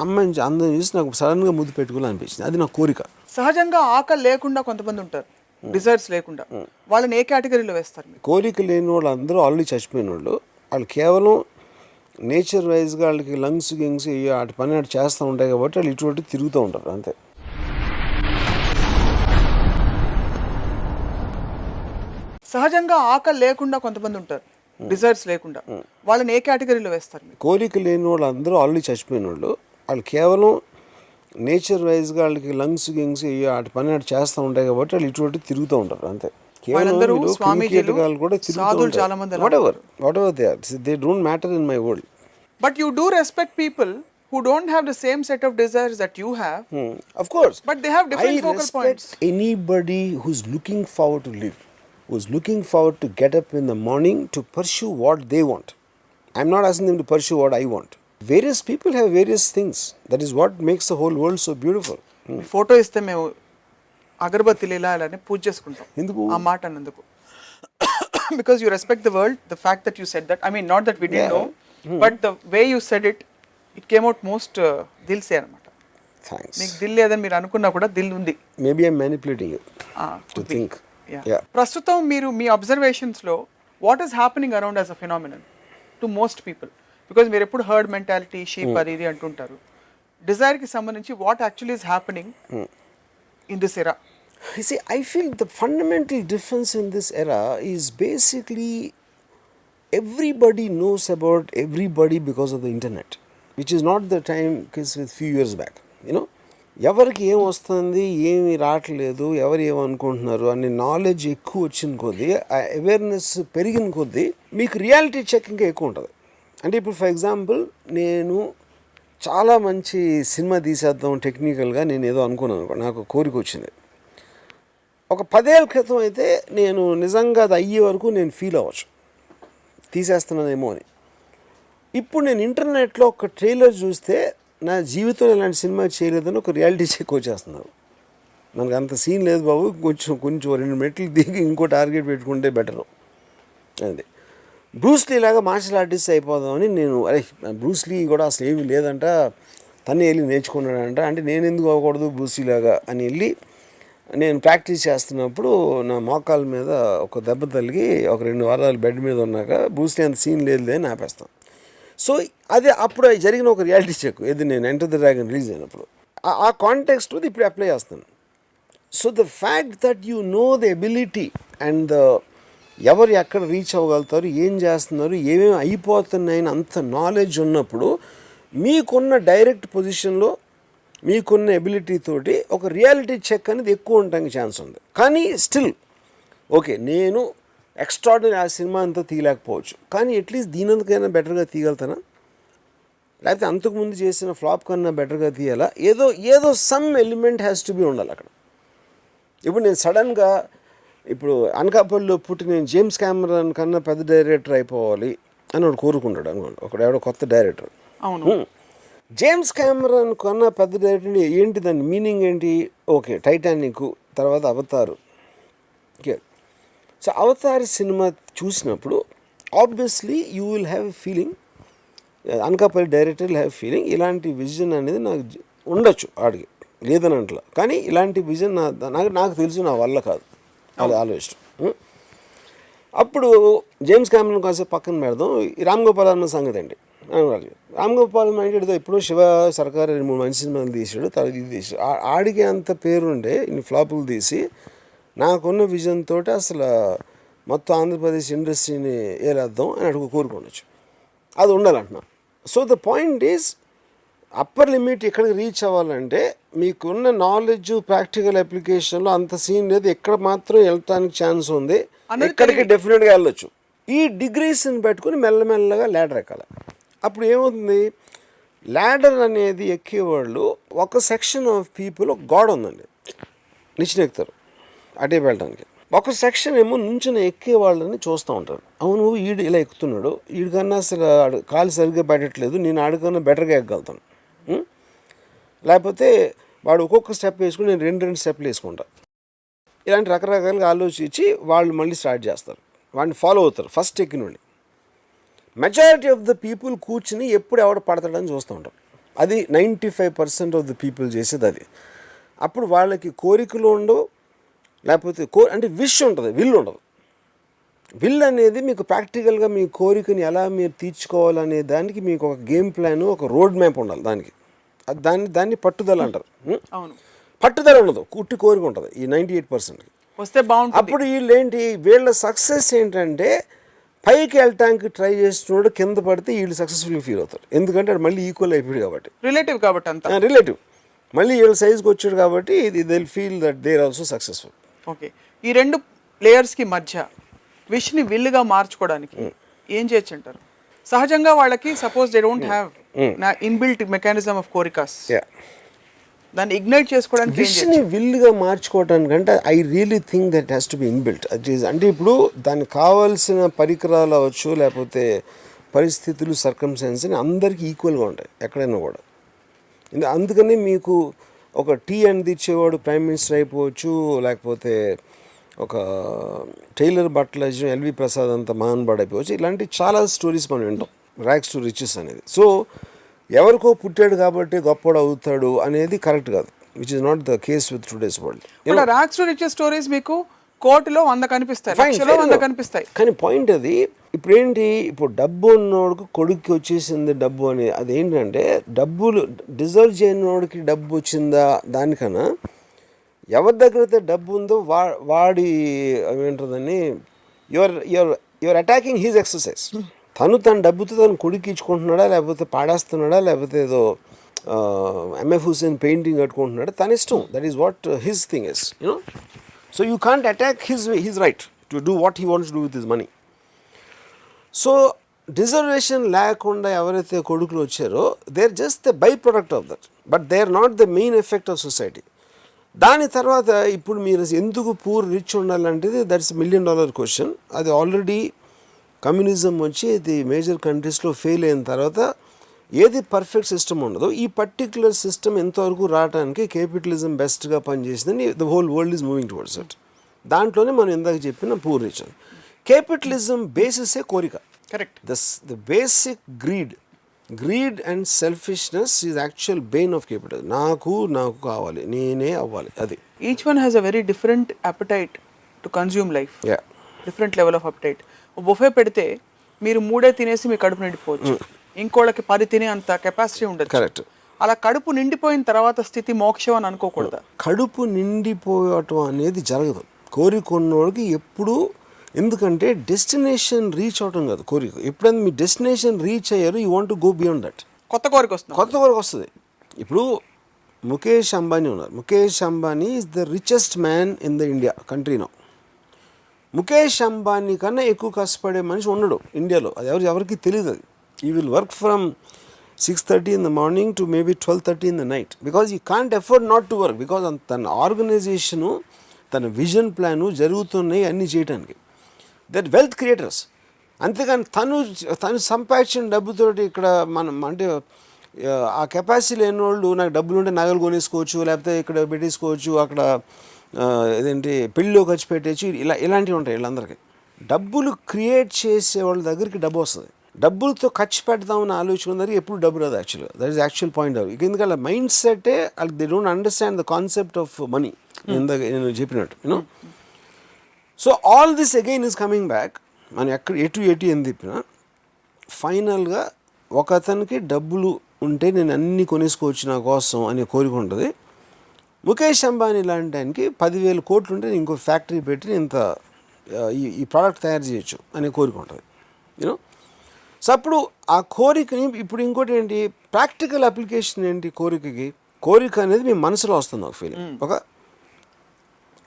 అమ్మాయిని అందరం చూసి నాకు సడన్గా ముద్దు పెట్టుకోవాలనిపించింది. అది నా కోరిక. సహజంగా ఆకలి లేకుండా కొంతమంది ఉంటారు, డిజైర్స్ లేకుండా. వాళ్ళని ఏ కేటగిరీలో వేస్తారు? కోరిక లేని వాళ్ళు అందరూ ఆల్రెడీ చచ్చిపోయిన వాళ్ళు. వాళ్ళు కేవలం నేచర్ వైజ్గా వాళ్ళకి లంగ్స్ గింగ్స్ వాటి పని అటు చేస్తూ ఉంటాయి కాబట్టి వాళ్ళు ఇటువంటి తిరుగుతూ ఉంటారు అంతే. సహజంగా ఆకలి లేకుండా కొంతమంది ఉంటారు, డిజైర్స్ లేకుండా. వాళ్ళని ఏ కేటగిరీలో వేస్తారు? కోరిక లేని వాళ్ళు అందరూ ఆల్రెడీ చచ్చిపోయిన వాళ్ళు. వాళ్ళు కేవలం నేచర్ వైజ్గా వాళ్ళకి లంగ్స్ గింగ్స్ వాటి పని అటు చేస్తూ ఉంటాయి కాబట్టి వాళ్ళు ఇటువంటి తిరుగుతూ ఉంటారు అంతే. They don't matter in my world. But you do respect people who don't have the same set of desires that you have. Of course. But they have different focal points. Anybody who's looking forward to live, who's looking forward to get up in the morning to pursue what they want. I'm not asking them to pursue what I want. Various people have various things. That is what makes the whole world so beautiful. Photo ఇస్తే మేము అగరబత్తిలు ఇలా అలానే పూజ చేసుకుంటాం. ఎందుకు ఆ మాట అన్నందుకు? Because you respect the world, the fact that you said that. I mean, not that we didn't know, but the way you said it, it came out most Dil సే అన్నమాట. Thanks. మీకు దిల్ లేదని మీరు అనుకున్నా కూడా దిల్ ఉంది. Maybe I'm manipulating you to think. Yeah. ప్రస్తుతం మీరు మీ అబ్జర్వేషన్స్లో what is happening around as a phenomenon to most people? Because మీరు ఎప్పుడు హర్డ్ మెంటాలిటీ, షీప్ అది ఇది అంటుంటారు. డిజైర్కి సంబంధించి what actually is happening in this era? You see, I feel the fundamental difference in this era is basically everybody knows about everybody because of the internet, which is not the time case with few years back. You know, ఎవరికి ఏం వస్తుంది, ఏమి రావట్లేదు, ఎవరు ఏమనుకుంటున్నారు అనే knowledge ఎక్కువ వచ్చిన కొద్దీ, ఆ అవేర్నెస్ పెరిగిన కొద్దీ మీకు రియాలిటీ చెక్ ఇంకా ఎక్కువ ఉంటుంది. అంటే ఇప్పుడు ఫర్ ఎగ్జాంపుల్ నేను చాలా మంచి సినిమా తీసేద్దాం టెక్నికల్గా నేను ఏదో అనుకున్నాను, నాకు కోరిక వచ్చింది. ఒక 10 ఏళ్ళ క్రితం అయితే నేను నిజంగా అది అయ్యే వరకు నేను ఫీల్ అవ్వచ్చు, తీసేస్తున్నానేమో అని. ఇప్పుడు నేను ఇంటర్నెట్లో ఒక ట్రైలర్ చూస్తే నా జీవితంలో ఇలాంటి సినిమా చేయలేదని ఒక రియాలిటీ చెక్ వచ్చేస్తున్నాను. మనకు అంత సీన్ లేదు బాబు, కొంచెం 2 మెట్లు దిగి ఇంకో టార్గెట్ పెట్టుకుంటే బెటరు. అది బ్రూస్లీ లాగా మార్షల్ ఆర్టిస్ట్ అయిపోదామని నేను, అరే బ్రూస్లీ కూడా అసలు ఏమీ లేదంట, తనే వెళ్ళి నేర్చుకున్నాడంట, అంటే నేను ఎందుకు అవ్వకూడదు బ్రూస్లీ లాగా అని వెళ్ళి నేను ప్రాక్టీస్ చేస్తున్నప్పుడు నా మోకాల మీద ఒక దెబ్బ తగిలి ఒక 2 వారాలు బెడ్ మీద ఉన్నాక బ్రూస్లీ అంత సీన్ లేదు అని ఆపేస్తాను. సో అదే అప్పుడు జరిగిన ఒక రియాలిటీ చెక్, ఏది నేను ఎంటర్ ద డ్రాగన్ రిలీజ్ అయినప్పుడు ఆ కాంటెక్స్ట్ ఇప్పుడు అప్లై చేస్తాను. So the fact that you know the ability and the ఎవరు ఎక్కడ రీచ్ అవ్వగలుగుతారు, ఏం చేస్తున్నారు, ఏమేమి అయిపోతున్నాయని అంత నాలెడ్జ్ ఉన్నప్పుడు మీకున్న డైరెక్ట్ పొజిషన్లో మీకున్న ఎబిలిటీ తోటి ఒక రియాలిటీ చెక్ అనేది ఎక్కువ ఉండడానికి ఛాన్స్ ఉంది. కానీ స్టిల్ ఓకే, నేను ఎక్స్ట్రాడినరీ ఆ సినిమా అంతా తీయలేకపోవచ్చు, కానీ అట్లీస్ట్ దీనందుకైనా బెటర్గా తీయగలుగుతానా, లేకపోతే అంతకుముందు చేసిన ఫ్లాప్ కన్నా బెటర్గా తీయాలా, ఏదో some element has to B ఉండాలి అక్కడ. ఇప్పుడు నేను సడన్గా ఇప్పుడు అనకాపల్లిలో పుట్టి నేను జేమ్స్ కెమెరాన్ కన్నా పెద్ద డైరెక్టర్ అయిపోవాలి అని వాడు కోరుకుంటాడు అనుకోండి, ఎవడో కొత్త డైరెక్టర్. అవును, జేమ్స్ కెమెరాన్ కన్నా పెద్ద డైరెక్టర్ ఏంటి, దాని మీనింగ్ ఏంటి? ఓకే, టైటానిక్ తర్వాత అవతారు. ఓకే, సో అవతార్ సినిమా చూసినప్పుడు obviously you will have a feeling, Anakapalli director will have feeling ఇలాంటి విజన్ అనేది నాకు ఉండొచ్చు, ఆడికి లేదని అంటలా, కానీ ఇలాంటి విజన్ నాకు తెలుసు నా వల్ల కాదు, అది ఆలోచన. అప్పుడు జేమ్స్ కెమెరాన్ కాసేపు పక్కన పెడదాం, ఈ రామ్ గోపాల్ అన్న సంగతి అండి. రామ్ గోపాల్ మైండ్ ఎప్పుడో శివ సర్కార్ 2-3 మంచి సినిమాలు తీసాడు, తర్వాత ఇది తీసాడు, ఆడికి అంత పేరుండే ఇన్ని ఫ్లాపులు తీసి నాకున్న విజన్ తోటి అసలు మొత్తం ఆంధ్రప్రదేశ్ ఇండస్ట్రీని ఏలేద్దాం అని అడుగు కోరుకోవచ్చు, అది ఉండాలంటున్నా. So the point is upper limit ఎక్కడికి రీచ్ అవ్వాలంటే మీకున్న నాలెడ్జ్ ప్రాక్టికల్ అప్లికేషన్లో అంత సీన్ లేదు, ఎక్కడ మాత్రం వెళ్ళటానికి ఛాన్స్ ఉంది, ఎక్కడికి డెఫినెట్గా వెళ్ళొచ్చు. ఈ డిగ్రీస్ని పెట్టుకుని మెల్లమెల్లగా ల్యాడర్ ఎక్కాలి. అప్పుడు ఏమవుతుంది, ల్యాడర్ అనేది ఎక్కేవాళ్ళు ఒక సెక్షన్ ఆఫ్ పీపుల్, ఒక గోడ ఉందండి, నిచ్చెనెక్కుతారు అటే వెళ్ళడానికి, ఒక సెక్షన్ ఏమో నుంచుని ఎక్కే వాళ్ళని చూస్తూ ఉంటారు. అవును ఈడు ఇలా ఎక్కుతున్నాడు, వీడికన్నా అసలు కాలు సరిగ్గా పెట్టట్లేదు, నేను ఆడికన్నా బెటర్గా ఎక్కగలుగుతాను, లేకపోతే వాడు ఒక్కొక్క స్టెప్ వేసుకుని నేను 2 స్టెప్లు వేసుకుంటాను. ఇలాంటి రకరకాలుగా ఆలోచించి వాళ్ళు మళ్ళీ స్టార్ట్ చేస్తారు, వాడిని ఫాలో అవుతారు ఫస్ట్ ఎక్కిన నుండి. మెజారిటీ ఆఫ్ ద పీపుల్ కూర్చుని ఎప్పుడు ఎవడు పడతాడని చూస్తూ ఉంటారు. అది 95% ఆఫ్ ద పీపుల్ చేసేది అది. అప్పుడు వాళ్ళకి కోరికలు ఉండవు, లేకపోతే అంటే విష్ ఉంటుంది, విల్ ఉండదు. విల్ అనేది మీకు ప్రాక్టికల్గా మీ కోరికని ఎలా మీరు తీర్చుకోవాలనే దానికి మీకు ఒక గేమ్ ప్లాన్, ఒక రోడ్ మ్యాప్ ఉండాలి దానికి. దాన్ని పట్టుదల అంటారు. పట్టుదల ఉండదు, కుట్టి కోరిక ఉంటుంది ఈ 98%కి. వస్తే బాగుంటుంది. అప్పుడు వీళ్ళ సక్సెస్ ఏంటంటే పైకి వెళ్ళటానికి ట్రై చేస్తున్నాడు, కింద పడితే వీళ్ళు సక్సెస్ఫుల్ ఫీల్ అవుతారు. ఎందుకంటే అది మళ్ళీ ఈక్వల్ అయిపోయాడు కాబట్టి, రిలేటివ్ కాబట్టి అంతా రిలేటివ్ మళ్ళీ వీళ్ళ సైజ్కి వచ్చాడు కాబట్టి they feel that they are also successful. Okay, ఈ రెండు లేయర్స్కి మధ్య విష్ని విల్లుగా మార్చుకోవడానికి ఏం చేయొచ్చు అంటారు? సహజంగా వాళ్ళకి suppose they don't have inbuilt mechanism of కోరికాస్, దాన్ని ఇగ్నైట్ చేసుకోవడానికి విష్ని విల్లుగా మార్చుకోవడానికంటే I really think that has to be inbuilt. అంటే ఇప్పుడు దానికి కావాల్సిన పరికరాలు అవ్వచ్చు, లేకపోతే పరిస్థితులు, సర్కమ్స్టాన్సెస్ అందరికీ ఈక్వల్గా ఉంటాయి ఎక్కడైనా కూడా. అందుకని మీకు ఒక టీ అందించేవాడు ప్రైమ్ మినిస్టర్ అయిపోవచ్చు, లేకపోతే ఒక టైలర్ బట్టల ఎల్వి ప్రసాద్ అంత మహాన్బాడ్ అయిపోవచ్చు. ఇలాంటి చాలా స్టోరీస్ మనం వింటాం, ర్యాక్స్ టు రిచెస్ అనేది. సో ఎవరికో పుట్టాడు కాబట్టి గొప్పవాడు అవుతాడు అనేది కరెక్ట్ కాదు, which is not the case with today's world. Racks to riches stories మీకు కోటిలో 100 కనిపిస్తాయి, లక్షలో 100 కనిపిస్తాయి. కానీ పాయింట్ అది ఇప్పుడు ఏంటి, ఇప్పుడు డబ్బు ఉన్నోడికి కొడుక్కి వచ్చేసింది డబ్బు అని. అదేంటంటే డబ్బులు డిజర్వ్ చేయనోడికి డబ్బు వచ్చిందా దానికన్నా ఎవరి దగ్గర అయితే డబ్బు ఉందో వాడి ఏమంటుందని యువర్ అటాకింగ్ హీజ్ ఎక్సర్సైజ్. తన డబ్బుతో తను కొడుకు ఇచ్చుకుంటున్నాడా, లేకపోతే పాడేస్తున్నాడా, లేకపోతే ఏదో ఎంఎఫ్ హుసేన్ పెయింటింగ్ కట్టుకుంటున్నాడా, తన ఇష్టం. That is what his thing is, you know. So you can't attack his right to do what he wants to do with his money. So reservation లేకుండా ఎవరైతే కొడుకులు వచ్చారో they are just the by product of that, but they are not the main effect of society. దాని తర్వాత ఇప్పుడు మీరు ఎందుకు poor rich ఉండాలంటే దట్స్ $1 million క్వశ్చన్. అది ఆల్రెడీ కమ్యూనిజం వచ్చి ఇది మేజర్ కంట్రీస్లో ఫెయిల్ అయిన తర్వాత ఏది పర్ఫెక్ట్ సిస్టమ్ ఉండదో ఈ పర్టిక్యులర్ సిస్టమ్ ఎంతవరకు రావడానికి క్యాపిటలిజం బెస్ట్గా పనిచేసిందని the whole world is moving towards it. దాంట్లోనే మనం ఇందాక చెప్పిన పూర్ రిచ్. క్యాపిటలిజం బేసిసే కోరిక. Correct. The basic greed and selfishness is actual bane of capitalism. నాకు కావాలి, నేనే అవ్వాలి, అది. Each one has a very different appetite to consume life, different level of appetite. Buffet పెడితే మీరు 3 తినేసి మీ కడుపు నిండిపోవచ్చు, ఇంకోళ్ళకి 10 తినే అంత కెపాసిటీ ఉండదు. కరెక్ట్. అలా కడుపు నిండిపోయిన తర్వాత స్థితి మోక్షం అని అనుకోకూడదు. కడుపు నిండిపోవటం అనేది జరగదు కోరికొన్నోడికి ఎప్పుడు. ఎందుకంటే డెస్టినేషన్ రీచ్ అవటం కాదు కోరిక. ఎప్పుడైనా మీ డెస్టినేషన్ రీచ్ అయ్యారు, you want to go beyond that. కొత్త కోరిక వస్తుంది. ఇప్పుడు ముఖేష్ అంబానీ ఉన్నారు. Mukesh Ambani is the richest man in the India country now. Mukesh Ambani కన్నా ఎక్కువ కష్టపడే మనిషి ఉండడు ఇండియాలో. అది ఎవరికి తెలియదు. అది ఈ will work from 6:30 in the morning to maybe 12:30 in the night because you can't afford not to work because తన ఆర్గనైజేషను, తన విజన్ ప్లాను జరుగుతున్నాయి అన్నీ చేయడానికి. That wealth creators. అంతేగాని తను సంపాదించిన డబ్బుతోటి ఇక్కడ మనం అంటే ఆ కెపాసిటీ లేని వాళ్ళు నాకు డబ్బులు ఉంటే నగలు కొనేసుకోవచ్చు, లేకపోతే ఇక్కడ పెట్టేసుకోవచ్చు, అక్కడ ఏదేంటి పెళ్ళిలో ఖర్చు పెట్టేసి ఇలాంటివి ఉంటాయి. వీళ్ళందరికీ డబ్బులు క్రియేట్ చేసే వాళ్ళ దగ్గరికి డబ్బు వస్తుంది. డబ్బులతో ఖర్చు పెడదామని ఆలోచన దగ్గర ఎప్పుడు డబ్బు రాదు యాక్చువల్గా. That is actual point of. ఎందుకంటే మైండ్ సెటే they don't understand the concept of money. నేను చెప్పినట్టు you know. So all this again is coming back. మనం ఎటు అని చెప్పినా ఫైనల్గా ఒక అతనికి డబ్బులు ఉంటే నేను అన్నీ కొనేసుకోవచ్చు నా కోసం అనే కోరిక ఉంటుంది. ముఖేష్ అంబానీ లాంటి ఆయనకి 10,000 కోట్లు ఉంటే నేను ఇంకో ఫ్యాక్టరీ పెట్టి ఇంత ఈ ప్రోడక్ట్ తయారు చేయొచ్చు అనే కోరిక ఉంటుంది యూనో. సో అప్పుడు ఆ కోరికని ఇప్పుడు ఇంకోటి ఏంటి, ప్రాక్టికల్ అప్లికేషన్ ఏంటి కోరికకి. కోరిక అనేది మీ మనసులో వస్తుంది ఒక ఫీలింగ్.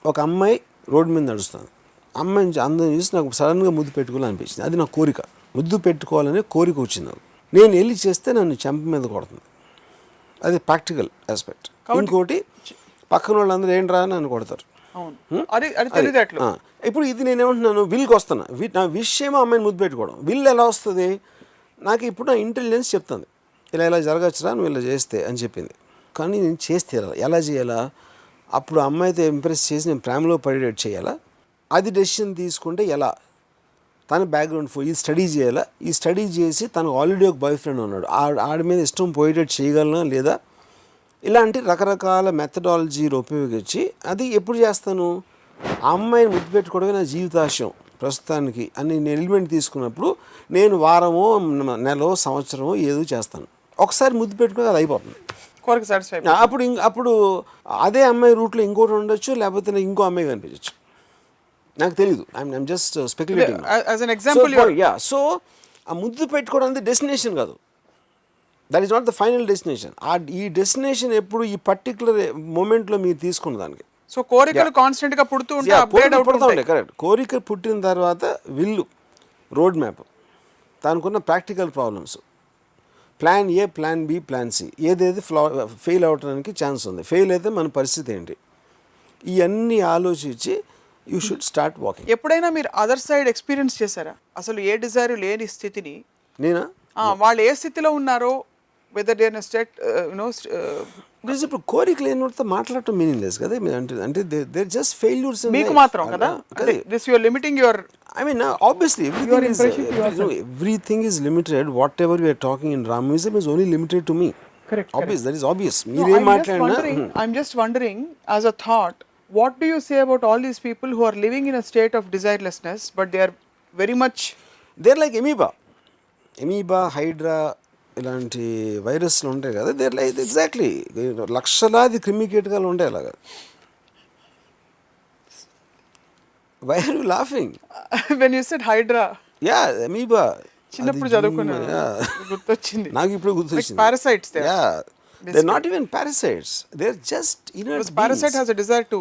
ఒక అమ్మాయి రోడ్డు మీద నడుస్తుంది, అమ్మాయిని అందరం చూసి నాకు సడన్గా ముద్దు పెట్టుకోవాలనిపించింది. అది నా కోరిక, ముద్దు పెట్టుకోవాలనే కోరిక వచ్చింది నాకు. నేను వెళ్ళి చేస్తే నన్ను చెంప మీద కొడుతుంది, అది ప్రాక్టికల్ ఆస్పెక్ట్. ఇంకోటి పక్కన వాళ్ళందరూ ఏంట్రా నన్ను కొడతారు. ఇప్పుడు ఇది నేనేమంటున్నాను, విల్కి వస్తున్నా. నా విషయం అమ్మాయిని ముద్దు పెట్టుకోవడం. విల్ ఎలా వస్తుంది నాకు? ఇప్పుడు నా ఇంటెలిజెన్స్ చెప్తుంది ఇలా జరగచ్చురా నువ్వు ఇలా చేస్తే అని చెప్పింది. కానీ నేను చేస్తే ఎలా చేయాలా? అప్పుడు అమ్మాయితో ఇంప్రెస్ చేసి నేను ప్రేమలో పడేటట్టు చేయాలా, అది డెసిషన్ తీసుకుంటే ఎలా, తన బ్యాక్గ్రౌండ్ ఈ స్టడీ చేయాలా, ఈ స్టడీ చేసి తనకు ఆల్రెడీ ఒక బాయ్ ఫ్రెండ్ ఉన్నాడు, ఆడి మీద ఇష్టం పోయేటట్టు చేయగలనా లేదా, ఇలాంటి రకరకాల మెథడాలజీలు ఉపయోగించి అది ఎప్పుడు చేస్తాను, ఆ అమ్మాయిని ముద్దు పెట్టుకోవడమే నా జీవితాశయం ప్రస్తుతానికి అని నేను ఎలిమెంట్ తీసుకున్నప్పుడు నేను వారమో నెలో సంవత్సరమో ఏదో చేస్తాను. ఒకసారి ముద్దు పెట్టుకుని అది అయిపోతుంది. కోరిక సాటిస్ఫై. అప్పుడు అదే అమ్మాయి రూట్లో ఇంకోటి ఉండొచ్చు, లేకపోతే నాకు ఇంకో అమ్మాయి కనిపించచ్చు, నాకు తెలీదు. I'm just speculating. As an example so ఆ ముద్దు పెట్టుకోవడం అనేది డెస్టినేషన్ కాదు, that is not the final destination. ఈ డెస్టినేషన్ ఎప్పుడు ఈ పర్టికులర్ మూమెంట్లో మీరు తీసుకున్న దానికి. సో కోరికలు కాన్స్టెంట్ గా పుడుతూ ఉంటాయి, అప్గ్రేడ్ అవుతూ ఉంటాయి. కరెక్ట్. కోరిక పుట్టిన తర్వాత విల్లు, రోడ్ మ్యాప్, దానికున్న practical problems, plan A, plan B, plan C, ఏదేది ఫెయిల్ అవడానికి ఛాన్స్ ఉంది, ఫెయిల్ అయితే మన పరిస్థితి ఏంటి, ఇవన్నీ ఆలోచించి యూ షుడ్ స్టార్ట్ వాకింగ్. ఎప్పుడైనా మీరు అదర్ సైడ్ ఎక్స్పీరియన్స్ చేశారా, అసలు ఏ డిజైర్ లేని స్థితిని? నేనా? వాళ్ళు ఏ స్థితిలో ఉన్నారో, వెదర్ దే స్టేట్ ఇప్పుడు కోరిక లేనితో మాట్లాడటం మీనింగ్ లెస్ కదా, అంటే దే జస్ట్ ఫెయిల్యూర్స్ మీకు మాత్రం కదా. This you are limiting your, I mean, obviously, everything is limited. Whatever we are talking in Ramuism is only limited to me. Correct. Obvious, that is obvious. I'm just wondering, as a thought, what do you say about all these people who are living in a state of desirelessness, but they are very much... They're like amoeba, hydra, ఇలాంటి వైరస్లు ఉంటాయి కదా, there like exactly లక్షలాది క్రిమికీటకాలు ఉంటాయి అలాగా. Why are you laughing? When you said hydra. Yeah, amoeba. చిన్నప్పుడు చదువుకున్నా, గుర్తొచ్చింది నాకు. ఇప్పుడు గుర్తొచ్చింది. Parasites there. Yeah, they're not even parasites. They're just inert beings. Parasite has a desire to.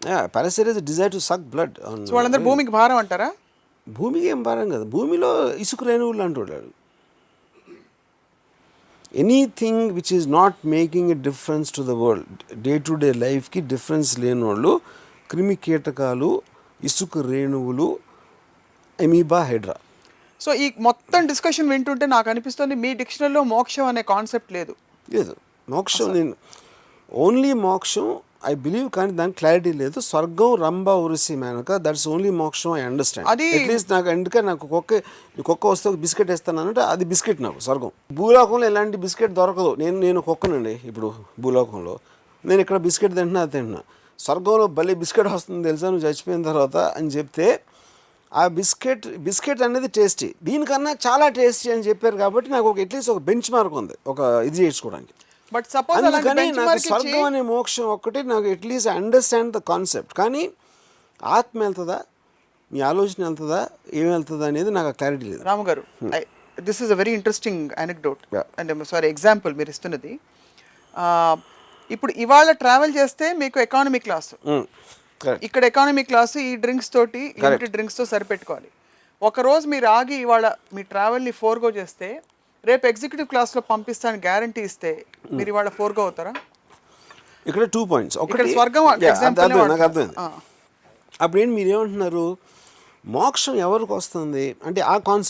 Yeah, parasite has a desire to suck blood. So వాళ్ళందరూ భూమికి భారం అంటారా? భూమికి ఏం భారం కదా, భూమిలో ఇసుక రేణువులు అంటున్నాడు. Anything which is not making a difference to the world, day to day లైఫ్కి డిఫరెన్స్ లేని వాళ్ళు క్రిమి కీటకాలు, ఇసుక రేణువులు, ఎమీబా, హైడ్రా. సో ఈ మొత్తం డిస్కషన్ వింటుంటే నాకు అనిపిస్తుంది మీ డిక్షనరీలో మోక్షం అనే కాన్సెప్ట్ లేదు. మోక్షం నేను ఓన్లీ మోక్షం ఐ బిలీవ్, కానీ దానికి క్లారిటీ లేదు. స్వర్గం, రంభ, ఉరిసి, మేనక, దట్స్ ఓన్లీ మోక్షం ఐ అండర్స్టాండ్. అట్లీస్ట్ నాకు ఎందుకంటే నాకు కుక్క వస్తే ఒక బిస్కెట్ ఇస్తాను అంటే అది బిస్కెట్ నాకు స్వర్గం. భూలోకంలో ఎలాంటి బిస్కెట్ దొరకదు. నేను కుక్కనండి ఇప్పుడు భూలోకంలో, నేను ఇక్కడ బిస్కెట్ తింటున్నా, అది తింటున్నా. స్వర్గంలో భలే బిస్కెట్ వస్తుంది తెలుసా నువ్వు చచ్చిపోయిన తర్వాత అని చెప్తే, ఆ బిస్కెట్ అనేది టేస్టీ, దీనికన్నా చాలా టేస్టీ అని చెప్పారు కాబట్టి నాకు అట్లీస్ట్ ఒక బెంచ్ మార్క్ ఉంది, ఒక ఇది చేసుకోవడానికి. బట్ సపోజ్ అందుకని నాకు స్వర్గం అనే మోక్షం ఒక్కటి నాకు అట్లీస్ట్ అండర్స్టాండ్ ద కాన్సెప్ట్. కానీ ఆత్మ వెళ్తుందా, మీ ఆలోచన వెళ్తుందా, ఏం వెళ్తుందా అనేది నాకు క్లారిటీ లేదు. రాము గారు, this is a very interesting anecdote and sorry example మీరు ఇస్తున్నది. ఇప్పుడు ఇవాళ ట్రావెల్ చేస్తే మీకు ఎకానమీ క్లాస్, ఇక్కడ ఎకానమీ క్లాస్ ఈ డ్రింక్స్ తోటి, లిమిటెడ్ డ్రింక్స్ తో సరిపెట్టుకోవాలి. ఒకరోజు మీరు ఆగి ఇవాళ మీ ట్రావెల్ని ఫోర్గో చేస్తే, రేపు ఎగ్జిక్యూటివ్ క్లాస్లో పంపిస్తాను గ్యారంటీ ఇస్తే మీరు ఇవాళ ఫోర్గో అవుతారా? ఇక్కడ 2 పాయింట్స్. ఇక్కడ స్వర్గం ఎగ్జాంపుల్ నాకు అర్థమైంది. అప్పుడు ఏంటి మీరేమంటున్నారు, మోక్షం ఎవరికి వస్తుంది అంటే ఆ కాన్సెప్ట్